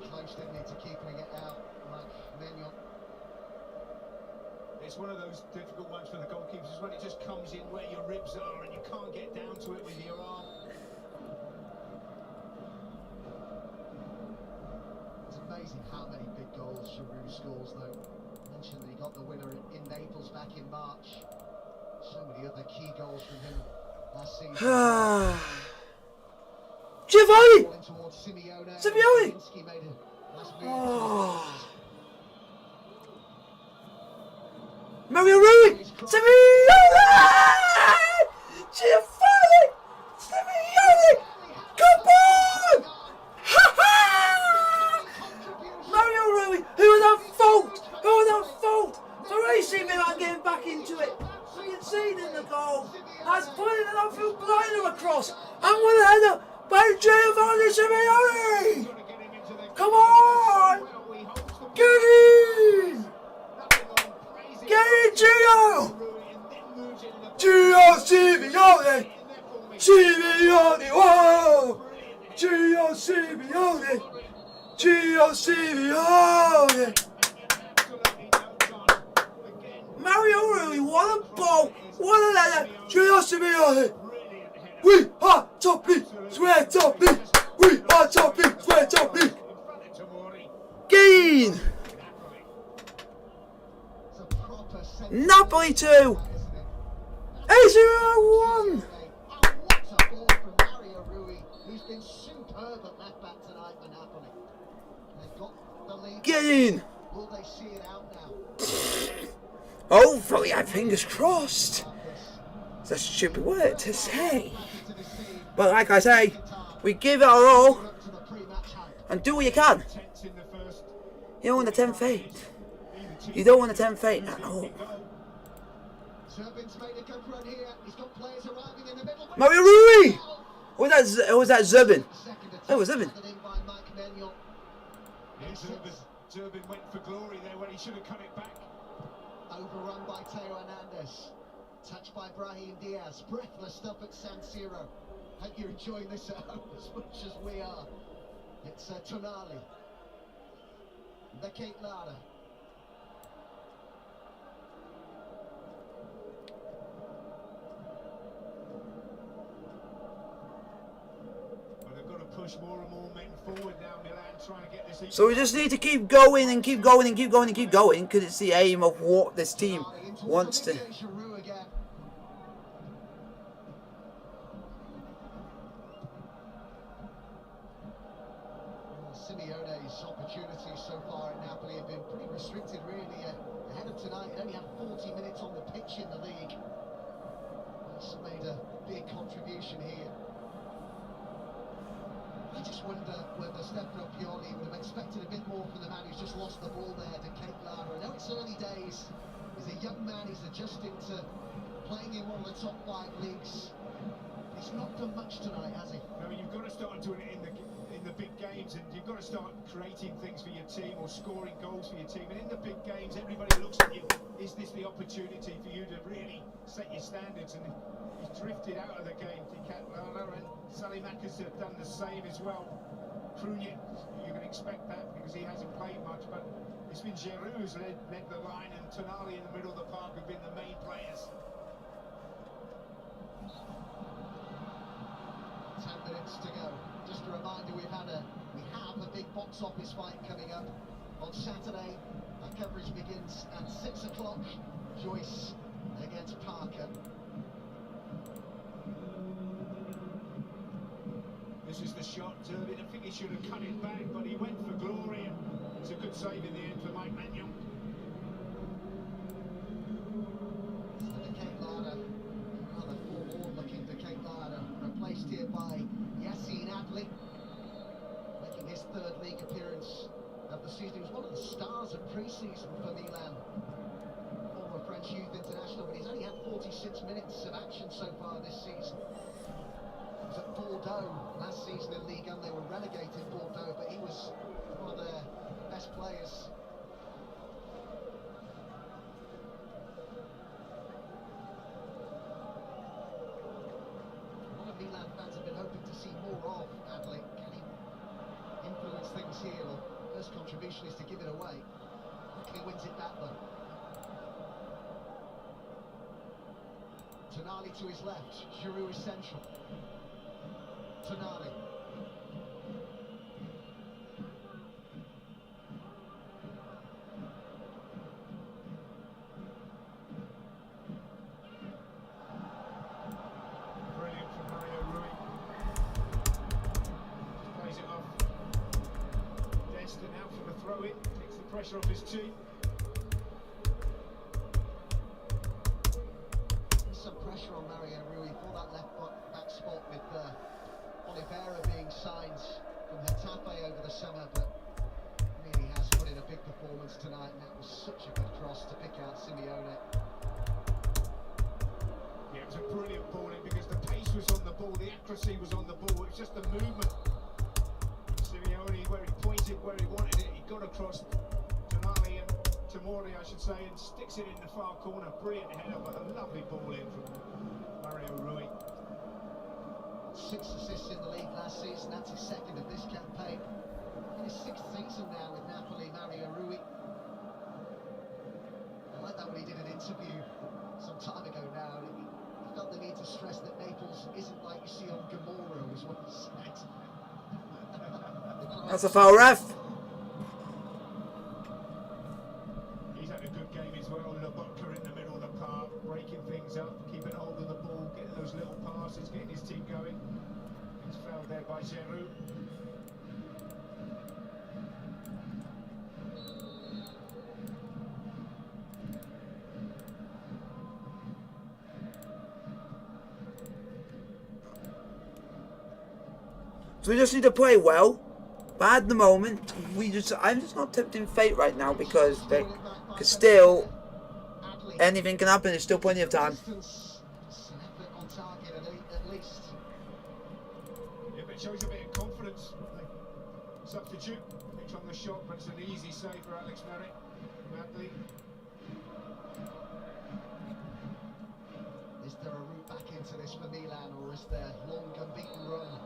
Close, didn't need to keeping it out like Mignon. It's one of those difficult ones for the goalkeepers when it just comes in where your ribs are and you can't get down to it with your arm. It's amazing how many big goals Giroud scores, though. I mentioned that he got the winner in Naples back in March. So many other key goals from him last season. Giovanni! Simeone! Mario Rui! Simeone! Giovanni! Simeone! Come on! Ha ha! Mario Rui, who was at fault? Who was at fault for AC Milan getting back into it? Conceding the goal. Has putting an outfield blinder across. And with a header by Giovanni Simeone! Come on! Get in! Get in, Gio! Gio Simeone! Simeone! Whoa! Gio Simeone! Gio Simeone! Mario Rui, what a ball! What a header! Gio Simeone! We are Toppy! Swear Toppy! We are champions! We're champions! In front of Tomori. Gain! Napoli. It's a proper sense Napoli 2! isn't it? AC Milan 1! Oh, what a ball from Mario Rui, who's been superb at left back tonight for Napoli. They've got the lead. Get in! Will they see it out now? Hopefully, I have fingers crossed. It's a stupid word to say. But like I say, we give it our all and do what you can. Tense in the first. You don't want to tempt fate. You don't want to tempt fate at all. Zubin's made a good run here. He's got players arriving in the middle. Mario Rui! Or was that Zubin? Oh, it was Zubin. Zubin went for glory there when he should have cut it back. Overrun by Teo Hernandez. Touched by Brahim Diaz. Breathless stuff at San Siro. Hope you're enjoying this at home as much as we are. It's Tonali. The Kate Lara. But they've got to push more and more men forward now, Milan, trying to get this. So we just need to keep going and keep going and keep going and keep going, because it's the aim of what this team wants to. Simeone's opportunities so far at Napoli have been pretty restricted, really. Ahead of tonight, he only had 40 minutes on the pitch in the league. He's made a big contribution here. I just wonder whether Stefano Pioli would have expected a bit more from the man who's just lost the ball there to Kate Lara. I know it's early days. He's a young man, he's adjusting to playing in one of the top 5 leagues. He's not done much tonight, has he? No, you've got to start doing it in the big games, and you've got to start creating things for your team or scoring goals for your team. And in the big games, everybody looks at you. Is this the opportunity for you to really set your standards? And he's drifted out of the game. Lara and Salimakis have done the same as well. Krunic, you can expect that because he hasn't played much, but it's been Giroud who's led the line, and Tonali in the middle of the park have been the main players. 10 minutes to go. Just a reminder, we have a big box office fight coming up on Saturday. Our coverage begins at 6 o'clock. Joyce against Parker. This is the shot. I think he should have cut it back, but he went for glory, and it's a good save in the end for Mike Maignan. Rather forlorn looking to Kate Lara, replaced here by A.C Milan, making his 3rd league appearance of the season. He was one of the stars of pre-season for Milan, former French youth international, but he's only had 46 minutes of action so far this season. He was at Bordeaux last season in Ligue 1. They were relegated, Bordeaux, but he was one of their best players. Milan fans have been hoping to see more of Adley. Can he influence things here? Well, first contribution is to give it away. Quickly wins it back though. Tonali to his left. Giroud is central. Tonali. Pressure off his team. Some pressure on Mario Rui for that left back spot with Oliveira being signed from Getafe over the summer, but really has put in a big performance tonight, and that was such a good cross to pick out Simeone. Yeah, it was a brilliant ball in because the pace was on the ball, the accuracy was on the ball, it was just the movement. Simeone, where he pointed, where he wanted it, he got across. Tomori, I should say, and sticks it in the far corner. Brilliant header, but a lovely ball in from Mario Rui. 6 assists in the league last season. That's his 2nd of this campaign. In his 6th season now with Napoli, Mario Rui. I like that when he did an interview some time ago now. He felt the need to stress that Naples isn't like you see on Gomorrah, was what he said. That's a foul, ref. He's had a good game as well. Lobotka in the middle of the park, breaking things up, keeping hold of the ball, getting those little passes, getting his team going. He's fouled there by Giroud. So we just need to play well. But at the moment, I'm just not tempting fate right now because still anything can happen. There's still plenty of time. Yeah, but it shows a bit of confidence. Substitute, picks on the shot, but it's an easy save for Alex Madley. Is there a route back into this for Milan, or is their long unbeaten run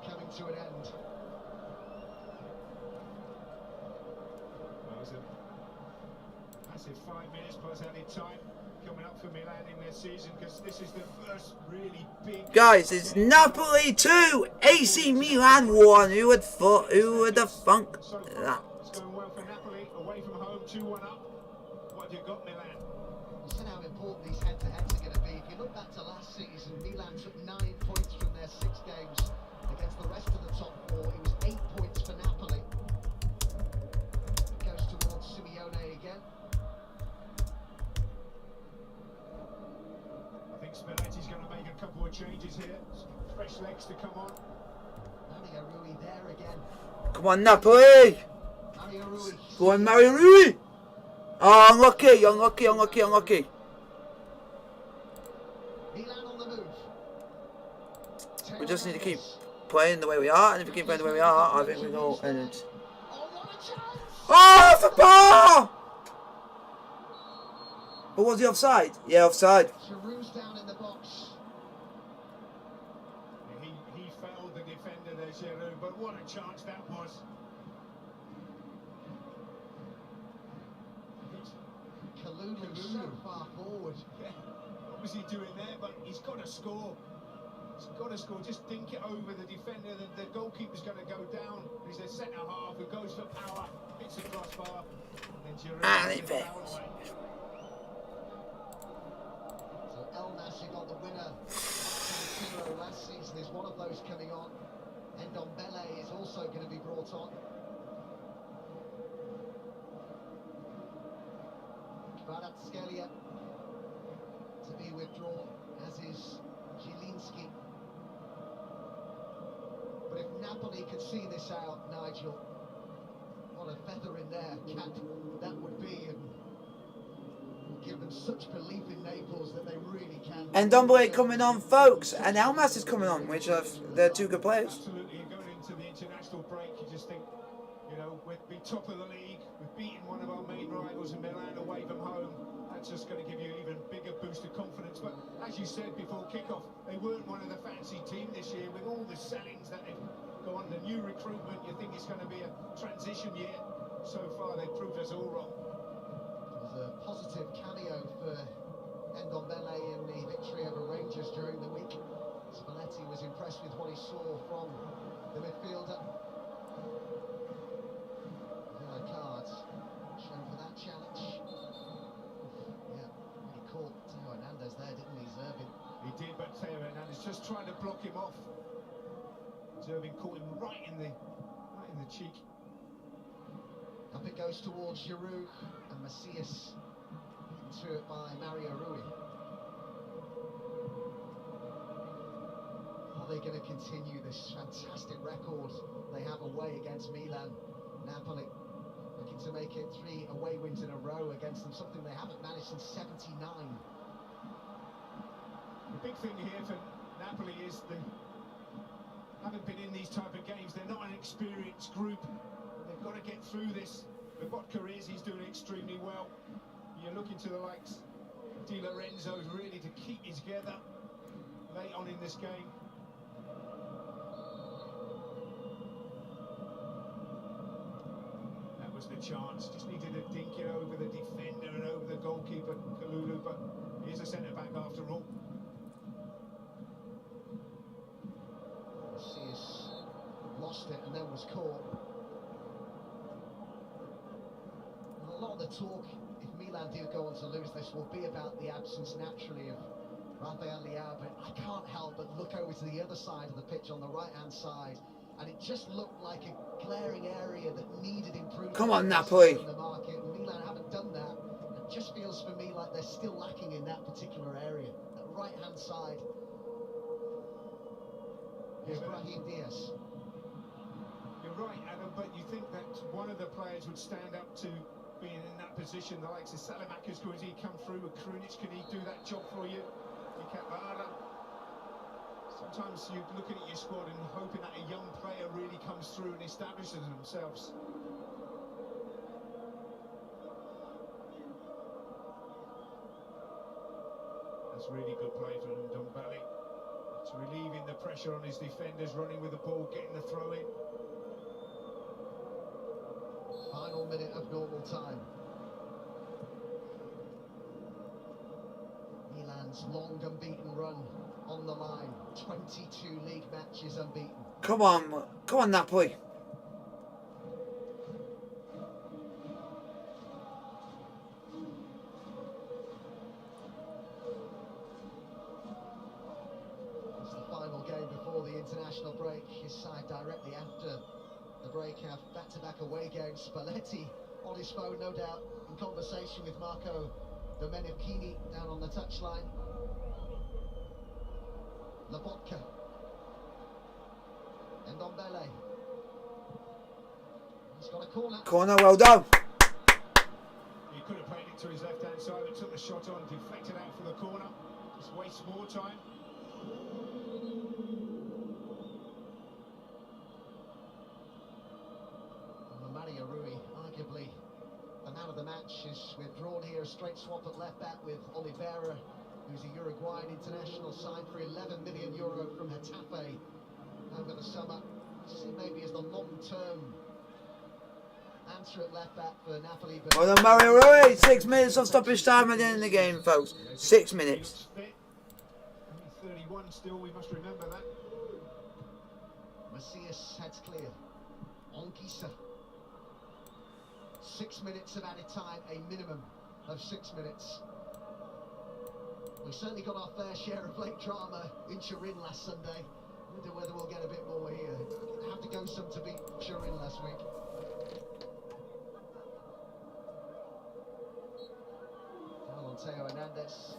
coming to an end? Well, it's a massive 5 minutes plus added time coming up for Milan in their season, because this is the first really big... Guys, it's Napoli 2, AC Milan 1. Who would have thunk that? It's going well for Napoli, away from home, 2-1 up. What have you got, Milan? You said how important these head-to-heads are going to be. If you look back to last season, Milan took 9 points from their 6 games against the rest of the top 4. It was 8 points for Napoli. It goes towards Simeone again. I think Spalletti's going to make a couple of changes here. Fresh legs to come on. Mario Rui there again. Come on, Napoli! Mario Rui. Go on, Mario Rui! Oh, unlucky, unlucky, unlucky, unlucky. Milan on the move. We just need to keep playing the way we are, and if we keep playing the way we are, I think we go and it's... Oh, what a chance! Oh, for bar! But was he offside? Yeah, offside. Giroud's down in the box. He failed the defender there, Giroud, but what a chance that was. Kalulu so far forward. Yeah, what was he doing there? But he's got to score. He's got to score. Just dink it over the defender. The goalkeeper's going to go down. He's a centre half who goes for power, hits the crossbar, and then Giroud And gets it the foul fails. away. So El Nassi got the winner. San last season is one of those coming on. Ndombele is also going to be brought on. Kvaratskhelia to be withdrawn, as is Zielinski. But if Napoli could see this out, Nigel, what a feather in their cap that would be, and give them such belief in Naples that they really can. And Ndombele coming on, folks, and Elmas is coming on, which they're 2 good players. Absolutely, and going into the international break, you just think, you know, we'd be top of the league, we've beaten one of our main rivals in Milan away from home. That's just going to give you an even bigger boost of confidence. But as you said before kickoff, they weren't one of the fancy team this year. With all the sellings that they've gone, the new recruitment, you think it's going to be a transition year. So far, they've proved us all wrong. It was a positive cameo for Ndombele in the victory over Rangers during the week. Spalletti was impressed with what he saw from the midfielder. Yellow cards shown for that challenge. Yeah, he caught Theo Hernandez there, didn't he, Zervin? He did, but Theo Hernandez just trying to block him off. Zervin caught him right in the cheek. Up it goes towards Giroud, and Macias through it by Mario Rui. Are they going to continue this fantastic record they have away against Milan? Napoli looking to make it 3 away wins in a row against them, something they haven't managed since '79. The big thing here for Napoli is they haven't been in these type of games. They're not an experienced group. They've got to get through this. Lobotka he's doing extremely well. You're looking to the likes of Di Lorenzo's really to keep it together late on in this game. That was the chance. Just needed to dink it over the defender and over the goalkeeper, Kalulu, but he's a centre-back after all. Macias lost it and then was caught. talk, if Milan do go on to lose this, will be about the absence naturally of Rafael Leao, but I can't help but look over to the other side of the pitch on the right-hand side, and it just looked like a glaring area that needed improvement. Come on, Napoli. In the market, and Milan haven't done that. It just feels for me like they're still lacking in that particular area, that right-hand side. Here's Brahim Diaz. You're right, Adam, but you think that one of the players would stand up to being in that position. The likes of Salamakers, could he come through with Krunic? Can he do that job for you? Sometimes you're looking at your squad and hoping that a young player really comes through and establishes themselves. That's really good play from Ndombele. It's relieving the pressure on his defenders, running with the ball, getting the throw in. Final minute of normal time. Milan's long unbeaten run on the line. 22 league matches unbeaten. Come on, Napoli. It's the final game before the international break. His side directly after the break have back-to-back away games. Spalletti on his phone, no doubt, in conversation with Marco Domenechini down on the touchline. Lobotka. Ndombele. He's got a corner. Corner, well done. He could have played it to his left-hand side, but took the shot on, deflected out for the corner. Just wastes more time. Mario Rui, arguably the man of the match, is withdrawn here. A straight swap at left back with Oliveira, who's a Uruguayan international, signed for €11 million from Getafe over the summer. See, maybe as the long-term answer at left back for Napoli. But Well done, Mario Rui. 6 minutes of stoppage time at the end of the game, folks. 6 minutes. Only 31 still, we must remember that. Macias heads clear. Onguisa. 6 minutes of added time, a minimum of 6 minutes. We certainly got our fair share of late drama in Turin last Sunday. Wonder whether we'll get a bit more here. Have to go some to beat Turin last week. Teo Hernandez.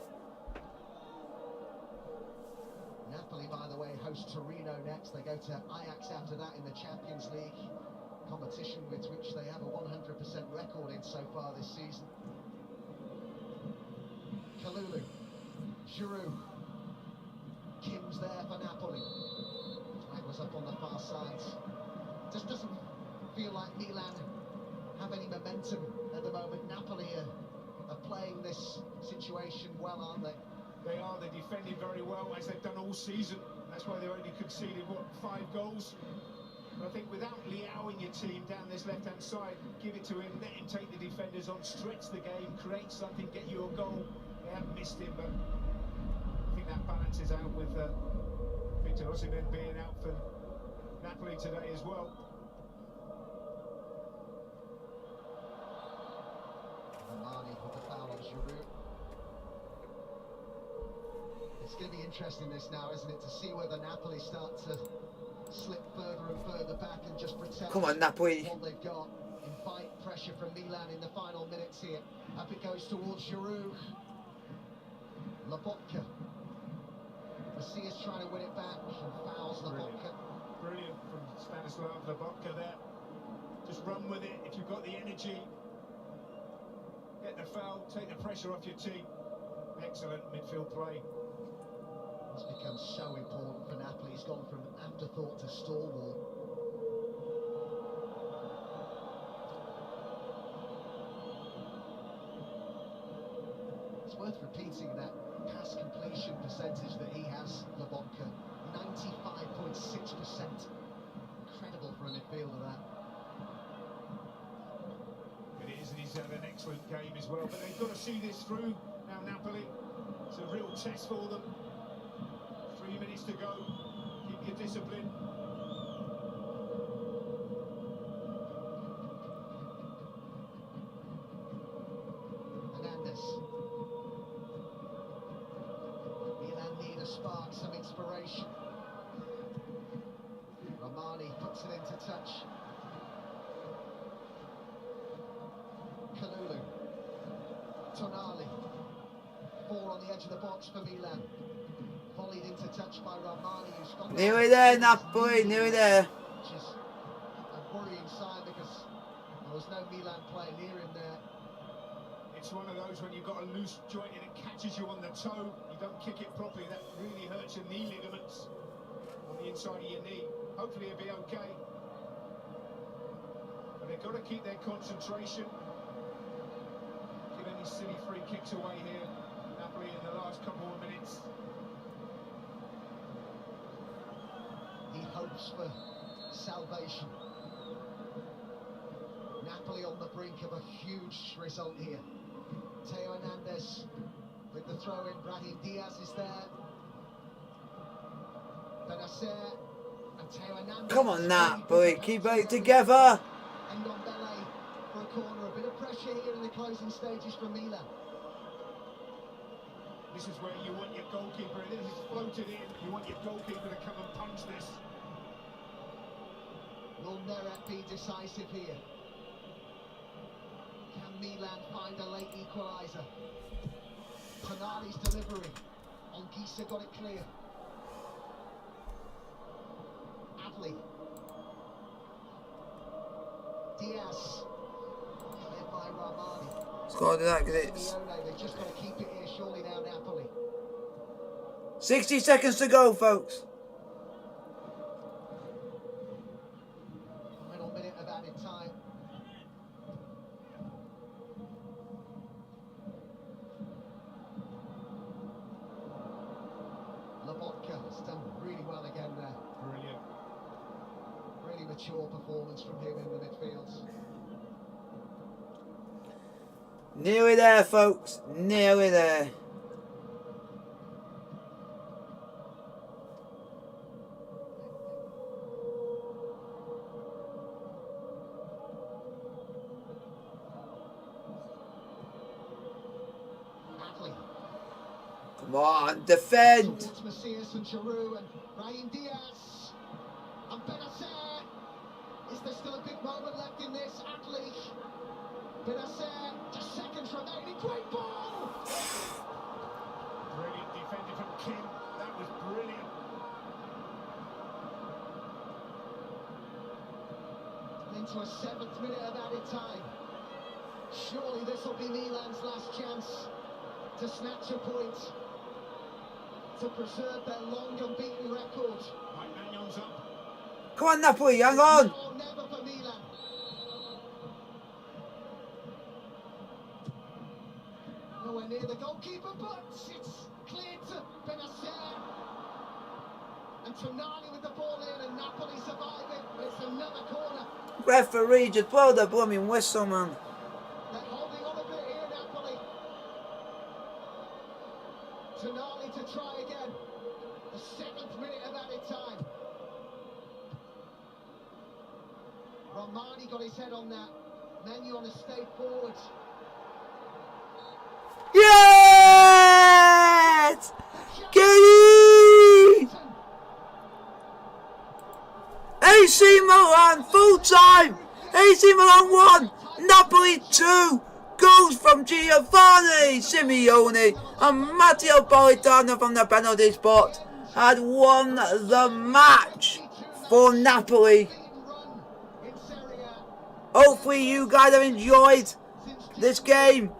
Napoli, by the way, host Torino next. They go to Ajax after that in the Champions League competition, with which they have a 100% record in so far this season. Kalulu, Giroud, Kim's there for Napoli. Flag was up on the far side. Just doesn't feel like Milan have any momentum at the moment. Napoli are playing this situation well, aren't they? They are. They're defending very well, as they've done all season. That's why they've only conceded, what, 5 goals? But I think without Leao in your team down this left-hand side, give it to him, let him take the defenders on, stretch the game, create something, get you a goal. They haven't missed him, but I think that balances out with Victor Osimhen being out for Napoli today as well. Romani with the foul on Giroud. It's going to be interesting this now, isn't it, to see whether Napoli start to slip further and further back and just protect Come on, Napoli. what they've got. Invite pressure from Milan in the final minutes here. Up it goes towards Giroud. Lobotka. Macias trying to win it back and fouls Lobotka. Brilliant from Stanislav Lobotka there. Just run with it if you've got the energy. Get the foul, take the pressure off your team. Excellent midfield play. It's become so important for Napoli. He's gone from afterthought to stalwart. It's worth repeating that pass completion percentage that he has, Lobotka. 95.6%. Incredible for a midfielder, that. It is, and he's had an excellent game as well. But they've got to see this through now, Napoli. It's a real test for them. 3 minutes to go. Keep your discipline. some inspiration. Romani puts it into touch. Kalulu. Tonali. 4 on the edge of the box for Milan. Volleyed into touch by Romani, who's got Nearly there, Napoli, nearly there. which is a worrying sign because there was no Milan player near him there. It's one of those when you've got a loose joint and it catches you on the toe, you don't kick it properly, that really hurts your knee ligaments on the inside of your knee. Hopefully it'll be okay. But they've got to keep their concentration. Give any silly free kicks away here, Napoli, in the last couple of minutes. He hopes for salvation. Napoli on the brink of a huge result here. Teo Hernandez with the throw in. Brahim Diaz is there. Benacer and Teo Hernandez. Come on, Napoli, keep it together. Ndombele for a corner. A bit of pressure here in the closing stages from Milan. This is where you want your goalkeeper, and he's floated in, you want your goalkeeper to come and punch this. Will Meret be decisive here? Can Milan find a late equaliser? Tonali's delivery. Anguissa got it clear. Adli. Diaz. Led by Romani. It's got to do that because it's Simeone, they've just got to keep it here surely now, Napoli. 60 seconds to go, folks. Final minute of added time. Lobotka has done really well again there. Brilliant. Really mature performance from him in the midfield. Nearly there, folks. Nearly there. Adli. Come on, defend. Towards Macias and Giroud and Brahim Diaz. And Benacer. Is there still a big moment left in this? Adli. Benacer. Just seconds remaining. Great ball! Brilliant defending from Kim. That was brilliant. Into a 7th minute of added time. Surely this will be Milan's last chance to snatch a point, to preserve their long unbeaten record. Mike Magnon's up. Come on, Napoli, hang on. Now or never for Milan. Nowhere near the goalkeeper, but it's cleared to Benacer. And Tonali with the ball in, and Napoli survive it. It's another corner. Referee, just blow the blooming whistle, man. They're holding on a bit here, Napoli. Tonali to try again. The 7th minute of added time. Romani got his head on that. Manuel has stayed forward. Yes! Get it! AC Milan, full time! AC Milan 1, Napoli 2. Goals from Giovanni Simeone and Matteo Politano from the penalty spot had won the match for Napoli. In Serie A. Hopefully you guys have enjoyed this game.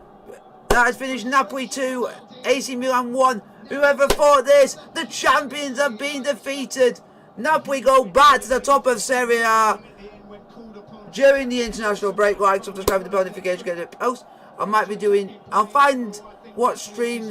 That has finished Napoli 2, AC Milan 1. Whoever thought this? The champions have been defeated. Napoli go back to the top of Serie A. During the international break, like, subscribe to the notification, get a post. I'll find what streams